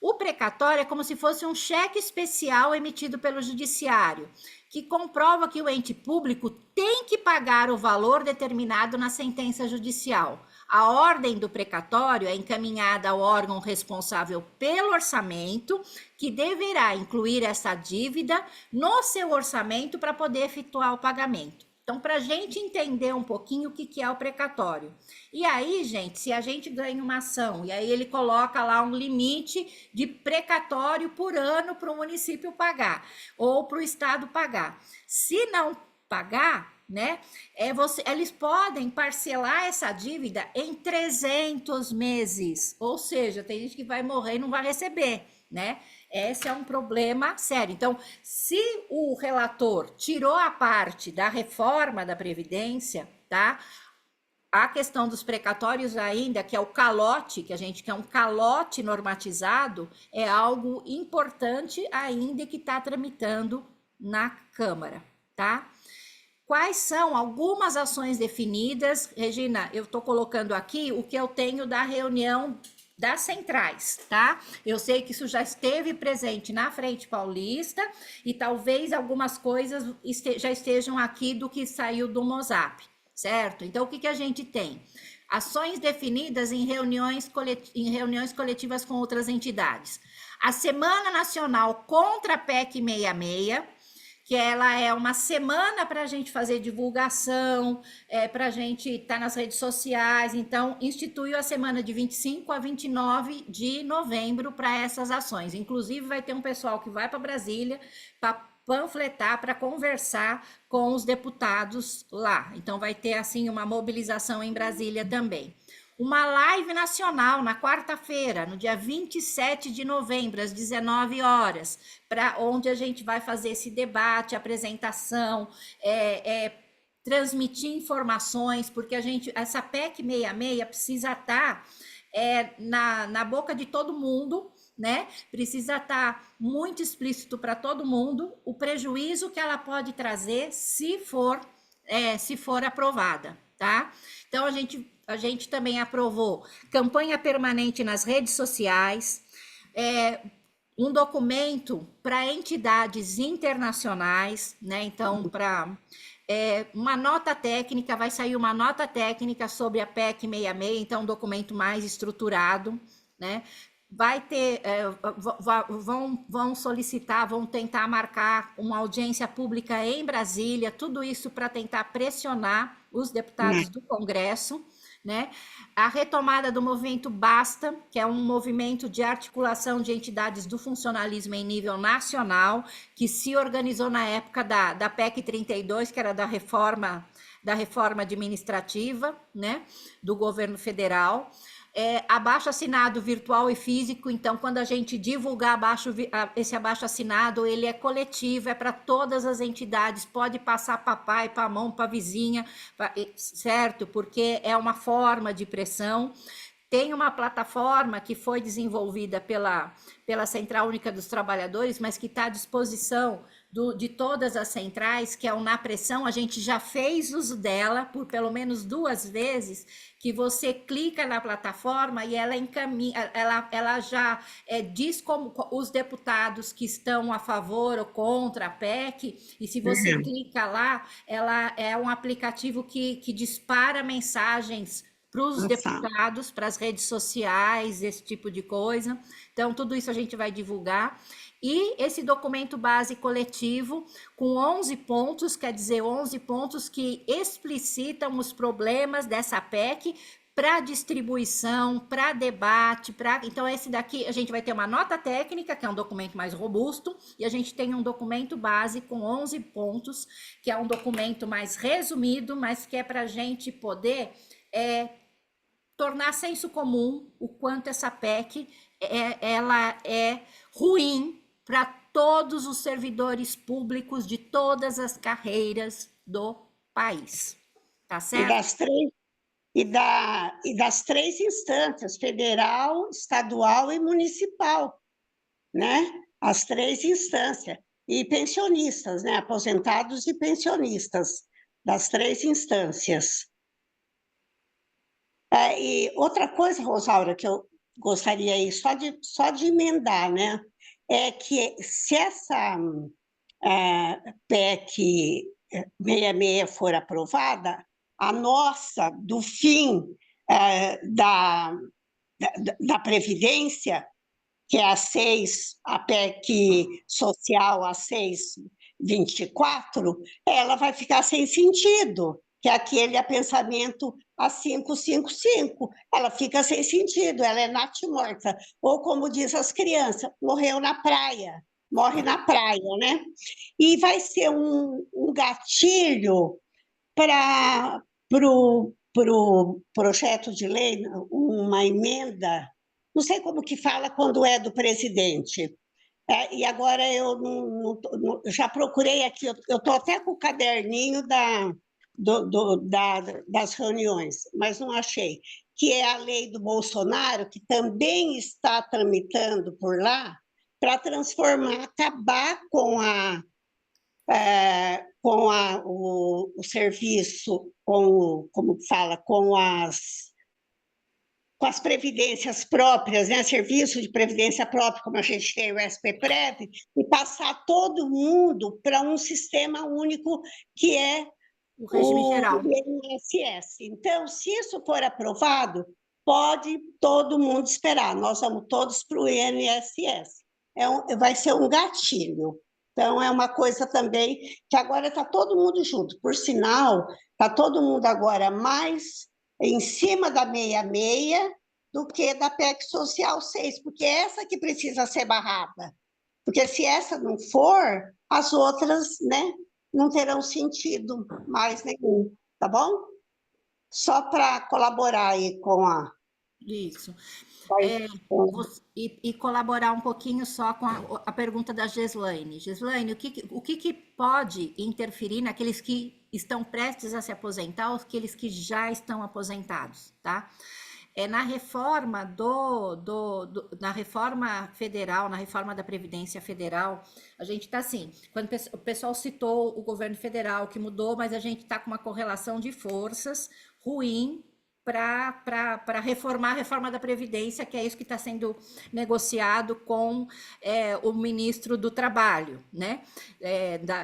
O precatório é como se fosse um cheque especial emitido pelo judiciário, que comprova que o ente público tem que pagar o valor determinado na sentença judicial. A ordem do precatório é encaminhada ao órgão responsável pelo orçamento, que deverá incluir essa dívida no seu orçamento para poder efetuar o pagamento. Então, para a gente entender um pouquinho o que é o precatório. E aí, gente, se a gente ganha uma ação, e aí ele coloca lá um limite de precatório por ano para o município pagar, ou para o estado pagar. Se não pagar, né, eles podem parcelar essa dívida em 300 meses. Ou seja, tem gente que vai morrer e não vai receber, né? Esse é um problema sério. Então, se o relator tirou a parte da reforma da Previdência, tá? A questão dos precatórios ainda, que é o calote, que a gente quer um calote normatizado, é algo importante ainda que está tramitando na Câmara, tá? Quais são algumas ações definidas? Regina, eu estou colocando aqui o que eu tenho da reunião das centrais, tá? Eu sei que isso já esteve presente na Frente Paulista e talvez algumas coisas já estejam aqui do que saiu do Mozap, certo? Então, o que a gente tem? ações definidas em reuniões coletivas com outras entidades. A Semana Nacional contra a PEC 66, que ela é uma semana para a gente fazer divulgação, para a gente estar nas redes sociais. Então, instituiu a semana de 25 a 29 de novembro para essas ações. Inclusive, vai ter um pessoal que vai para Brasília para panfletar, para conversar com os deputados lá. Então, vai ter, assim, uma mobilização em Brasília também. Uma live nacional na quarta-feira, no dia 27 de novembro, às 19 horas, para onde a gente vai fazer esse debate, apresentação, transmitir informações, porque essa PEC 66 precisa estar na boca de todo mundo, né? Precisa estar muito explícito para todo mundo o prejuízo que ela pode trazer se for aprovada, tá? Então, a gente também aprovou campanha permanente nas redes sociais, um documento para entidades internacionais, né? Então, uma nota técnica, vai sair uma nota técnica sobre a PEC 66, então um documento mais estruturado, né? Vai ter, vão solicitar, vão tentar marcar uma audiência pública em Brasília, tudo isso para tentar pressionar os deputados do Congresso, né? A retomada do movimento Basta, que é um movimento de articulação de entidades do funcionalismo em nível nacional, que se organizou na época da PEC 32, que era da reforma administrativa, né, do governo federal. Abaixo-assinado virtual e físico, então, quando a gente divulgar esse abaixo-assinado, ele é coletivo, é para todas as entidades, pode passar para pai, para mão, para vizinha, certo? Porque é uma forma de pressão. Tem uma plataforma que foi desenvolvida pela Central Única dos Trabalhadores, mas que está à disposição de todas as centrais, que é o Na Pressão. A gente já fez uso dela por pelo menos 2 vezes, que você clica na plataforma e ela encaminha, ela já diz como os deputados que estão a favor ou contra a PEC, e se você clica lá, ela é um aplicativo que dispara mensagens para os deputados, para as redes sociais, esse tipo de coisa. Então, tudo isso a gente vai divulgar. E esse documento base coletivo, com 11 pontos, quer dizer, 11 pontos que explicitam os problemas dessa PEC para distribuição, para debate, Então, esse daqui, a gente vai ter uma nota técnica, que é um documento mais robusto, e a gente tem um documento base com 11 pontos, que é um documento mais resumido, mas que é para a gente poder tornar senso comum o quanto essa PEC ela é ruim para todos os servidores públicos de todas as carreiras do país, tá certo? E das 3 instâncias, federal, estadual e municipal, né? As 3 instâncias. E pensionistas, né? Aposentados e pensionistas, das 3 instâncias. E outra coisa, Rosaura, que eu gostaria aí só de emendar, né? É que se essa PEC 66 for aprovada, a nossa, do fim da Previdência, que é a PEC social, a 624, ela vai ficar sem sentido, que é aquele pensamento a 555, ela fica sem sentido, ela é natimorta, ou como diz as crianças, morre na praia, né? E vai ser um gatilho para o projeto de lei, uma emenda, não sei como que fala quando é do presidente. E agora eu já procurei aqui, eu estou até com o caderninho das reuniões, mas não achei, que é a lei do Bolsonaro, que também está tramitando por lá, para acabar com o serviço, como fala, com as previdências próprias, né? Serviço de previdência própria, como a gente tem o SPPrev, e passar todo mundo para um sistema único que é O regime geral. o INSS. Então, se isso for aprovado, pode todo mundo esperar. Nós vamos todos para o INSS. Vai ser um gatilho. Então, é uma coisa também que agora está todo mundo junto. Por sinal, está todo mundo agora mais em cima da 66 do que da PEC Social 6, porque é essa que precisa ser barrada. Porque se essa não for, as outras, né, não terão sentido mais nenhum, tá bom? Só para colaborar aí com a... Isso. com- E colaborar um pouquinho só com a pergunta da Geslaine. Geslaine, o que pode interferir naqueles que estão prestes a se aposentar ou aqueles que já estão aposentados, tá? Na reforma na reforma federal, na reforma da Previdência Federal, a gente está assim, quando o pessoal citou o governo federal que mudou, mas a gente está com uma correlação de forças ruim para reformar a reforma da Previdência, que é isso que está sendo negociado com o ministro do Trabalho, né?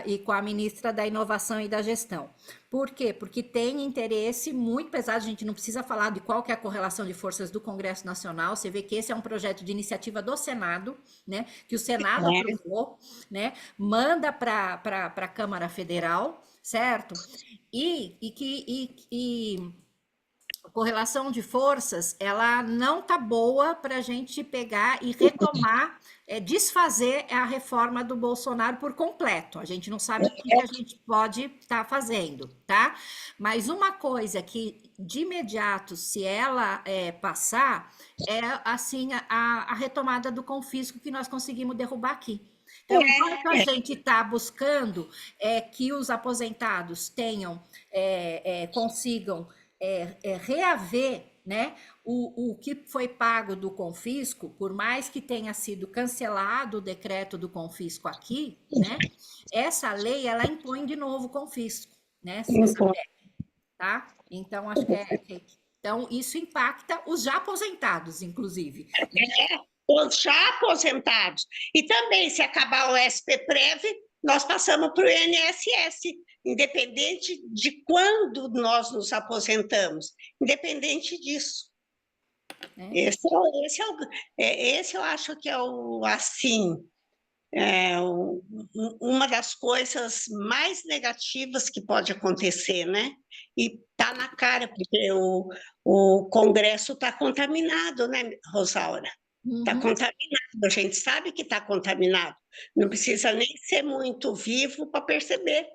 E com a ministra da Inovação e da Gestão. Por quê? Porque tem interesse muito pesado, a gente não precisa falar de qual que é a correlação de forças do Congresso Nacional, você vê que esse é um projeto de iniciativa do Senado, né? Que o Senado aprovou, né? Manda para a Câmara Federal, certo? A correlação de forças, ela não tá boa para a gente pegar e retomar, desfazer a reforma do Bolsonaro por completo. A gente não sabe o que a gente pode estar fazendo, tá? Mas uma coisa que, de imediato, se ela passar, é, assim, a retomada do confisco que nós conseguimos derrubar aqui. Então, o que a gente está buscando é que os aposentados consigam reaver, né, o que foi pago do confisco, por mais que tenha sido cancelado o decreto do confisco aqui, né, essa lei, ela impõe de novo o confisco, né, tá? Então, acho que então, isso impacta os já aposentados, inclusive. Os já aposentados. E também, se acabar o SPPrev, nós passamos para o INSS, independente de quando nós nos aposentamos, independente disso. Esse eu acho que é uma das coisas mais negativas que pode acontecer, né? E está na cara, porque o Congresso está contaminado, né, Rosaura? Está contaminado, a gente sabe que está contaminado. Não precisa nem ser muito vivo para perceber,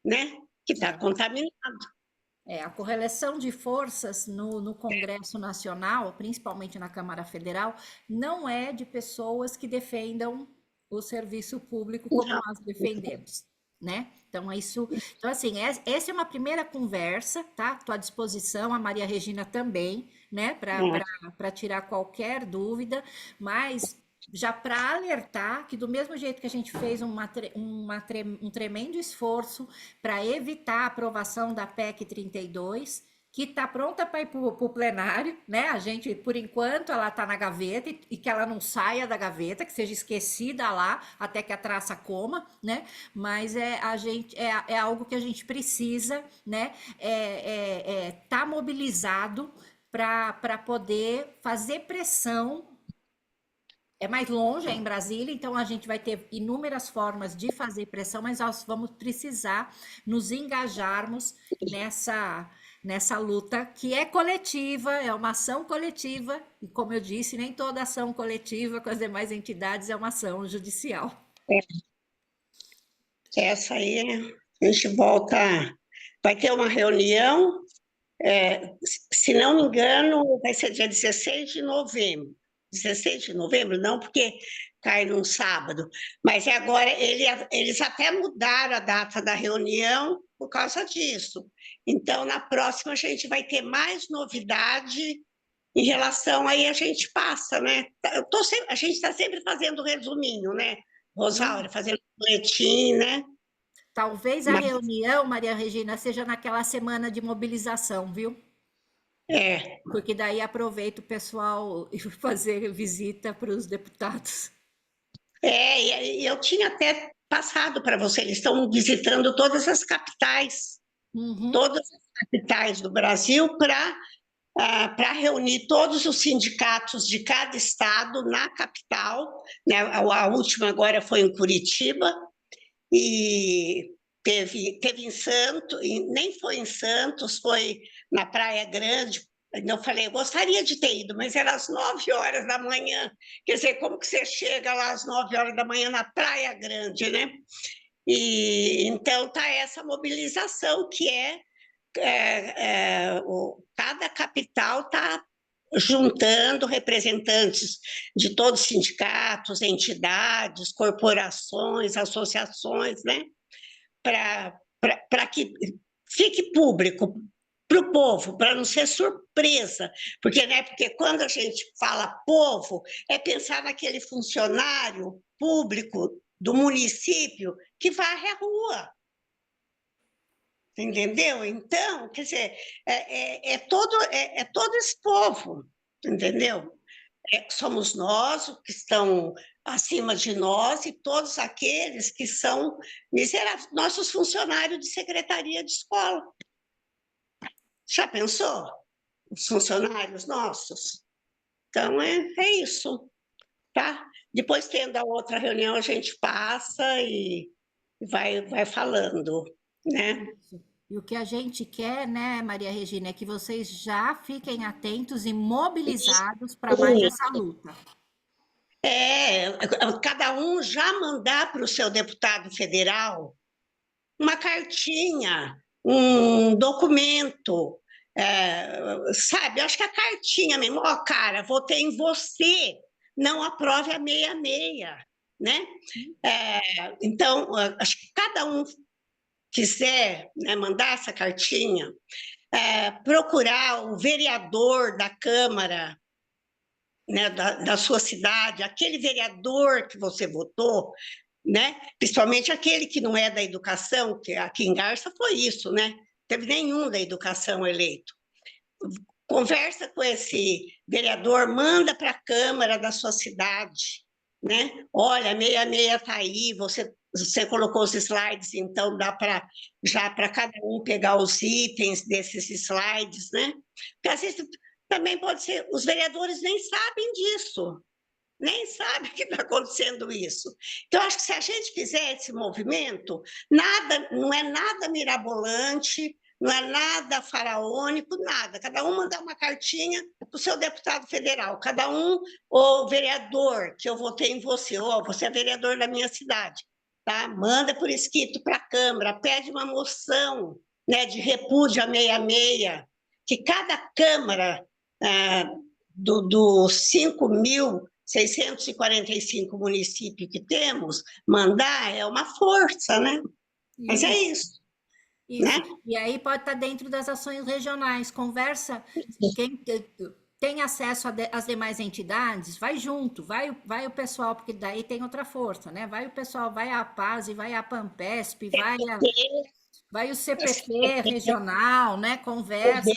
né, que está contaminado. A correlação de forças no Congresso Nacional, principalmente na Câmara Federal, não é de pessoas que defendam o serviço público como nós defendemos, né? Então, assim, essa é uma primeira conversa, tá? Estou à disposição, a Maria Regina também, né? Para tirar qualquer dúvida, mas já para alertar que do mesmo jeito que a gente fez um tremendo esforço para evitar a aprovação da PEC 32, que está pronta para ir para o plenário, né? A gente, por enquanto, ela está na gaveta e que ela não saia da gaveta, que seja esquecida lá até que a traça coma, né? Mas é algo que a gente precisa, né? Tá mobilizado para poder fazer pressão. É mais longe, é em Brasília, então a gente vai ter inúmeras formas de fazer pressão, mas nós vamos precisar nos engajarmos nessa luta que é coletiva, é uma ação coletiva, e como eu disse, nem toda ação coletiva com as demais entidades é uma ação judicial. Essa aí, a gente vai ter uma reunião, se não me engano, vai ser dia 16 de novembro. 16 de novembro, não, porque cai num sábado, mas agora eles até mudaram a data da reunião por causa disso. Então, na próxima, a gente vai ter mais novidade em relação aí, a gente passa, né? A gente está sempre fazendo resuminho, né, Rosaura? Fazendo boletim, né? Talvez a reunião, Maria Regina, seja naquela semana de mobilização, viu? Porque daí aproveita o pessoal e fazer visita para os deputados. E eu tinha até passado para você, eles estão visitando todas as capitais. Uhum. todas as capitais do Brasil para reunir todos os sindicatos de cada estado na capital, né? A última agora foi em Curitiba, e teve em Santos, e nem foi em Santos, foi na Praia Grande. Eu falei, eu gostaria de ter ido, mas era às 9 horas da manhã. Quer dizer, como que você chega lá às 9 horas da manhã na Praia Grande, né? E então está essa mobilização que cada capital está juntando representantes de todos os sindicatos, entidades, corporações, associações, né? Para que fique público para o povo, para não ser surpresa, porque, né, porque quando a gente fala povo, é pensar naquele funcionário público do município que varre a rua, entendeu? Então, quer dizer, todo esse povo, entendeu? Somos nós, os que estão acima de nós, e todos aqueles que são miseráveis, nossos funcionários de secretaria de escola. Já pensou? Os funcionários nossos? Então, é isso, tá? Depois, tendo a outra reunião, a gente passa e vai falando, né? E o que a gente quer, né, Maria Regina, é que vocês já fiquem atentos e mobilizados para mais essa luta. Cada um já mandar para o seu deputado federal uma cartinha, um documento, sabe? Acho que a cartinha mesmo, ó, cara, votei em você, não aprove a 66, né? Então, acho que cada um quiser, né, mandar essa cartinha, procurar o vereador da Câmara, né, da sua cidade, aquele vereador que você votou, né? Principalmente aquele que não é da educação, que aqui em Garça foi isso, né? Teve nenhum da educação eleito. Conversa com esse vereador, manda para a Câmara da sua cidade, né? Olha, 66 está aí, você colocou os slides, então dá para cada um pegar os itens desses slides, né? Porque às vezes também pode ser, os vereadores nem sabem disso, nem sabem que está acontecendo isso. Então, acho que se a gente fizer esse movimento, não é nada mirabolante, não é nada faraônico, nada. Cada um mandar uma cartinha para o seu deputado federal, cada um, o vereador, que eu votei em você, ou você é vereador da minha cidade, tá? Manda por escrito para a Câmara, pede uma moção, né, de repúdio a 66, que cada Câmara dos 5.645 municípios que temos, mandar é uma força, né? Mas é isso. Isso. Né? E aí pode estar dentro das ações regionais. Conversa, quem tem acesso às demais entidades, vai junto, vai o pessoal, porque daí tem outra força, né? Vai o pessoal, vai a APASE, vai a PAMPESP, vai o CPP regional, né? Conversa.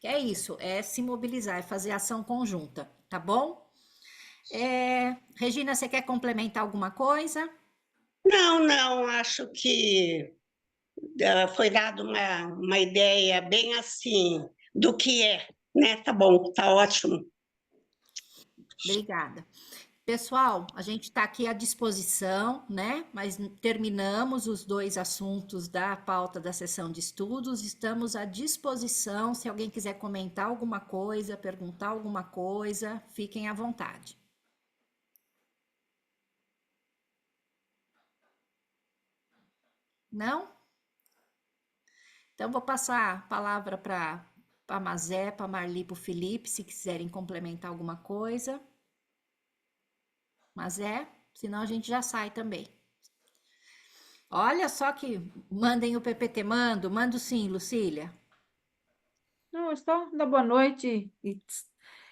Que é isso, é se mobilizar, é fazer ação conjunta, tá bom? Regina, você quer complementar alguma coisa? Não, acho que foi dada uma ideia bem assim do que é, né? Tá bom, tá ótimo. Obrigada. Pessoal, a gente está aqui à disposição, né? Mas terminamos os 2 assuntos da pauta da sessão de estudos, estamos à disposição. Se alguém quiser comentar alguma coisa, perguntar alguma coisa, fiquem à vontade. Não? Então, vou passar a palavra para a Mazé, para a Marli, para o Felipe, se quiserem complementar alguma coisa. Mazé, senão a gente já sai também. Olha só que mandem o PPT, mando sim, Lucília. Não, só dar boa noite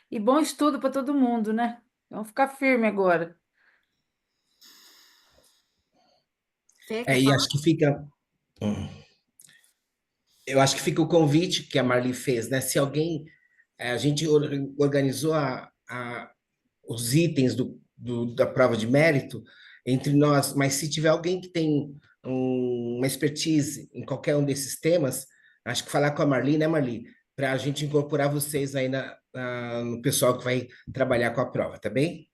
e bom estudo para todo mundo, né? Vamos ficar firme agora. Fê, quer E falar? acho que fica. Eu acho que fica o convite que a Marli fez, né? Se alguém. A gente organizou os itens da prova de mérito entre nós, mas se tiver alguém que tem uma expertise em qualquer um desses temas, acho que falar com a Marli, né, Marli? Para a gente incorporar vocês aí no pessoal que vai trabalhar com a prova, tá bem?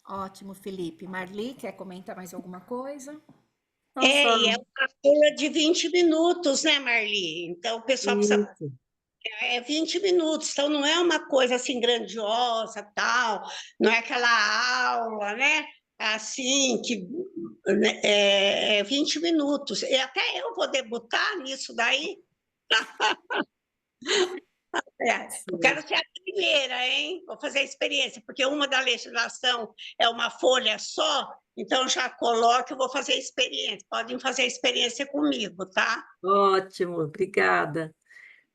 Ótimo, Felipe. Marli, quer comentar mais alguma coisa? Não só E é uma aula de 20 minutos, né, Marli? Então, o pessoal precisa. isso. É 20 minutos, então não é uma coisa assim grandiosa, tal, não é aquela aula, né? Assim, que né, é 20 minutos. E até eu vou debutar nisso daí. Eu quero ser a primeira, hein? Vou fazer a experiência, porque uma da legislação é uma folha só, então já coloco, eu vou fazer a experiência. Podem fazer a experiência comigo, tá? Ótimo, obrigada.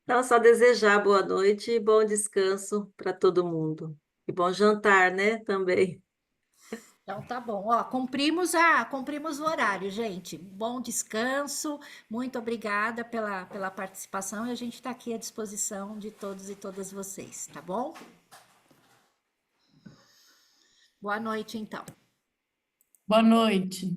Então, só desejar boa noite e bom descanso para todo mundo. E bom jantar, né, também. Então tá bom. Ó, cumprimos o horário, gente. Bom descanso. Muito obrigada pela participação e a gente está aqui à disposição de todos e todas vocês, tá bom? Boa noite, então. Boa noite.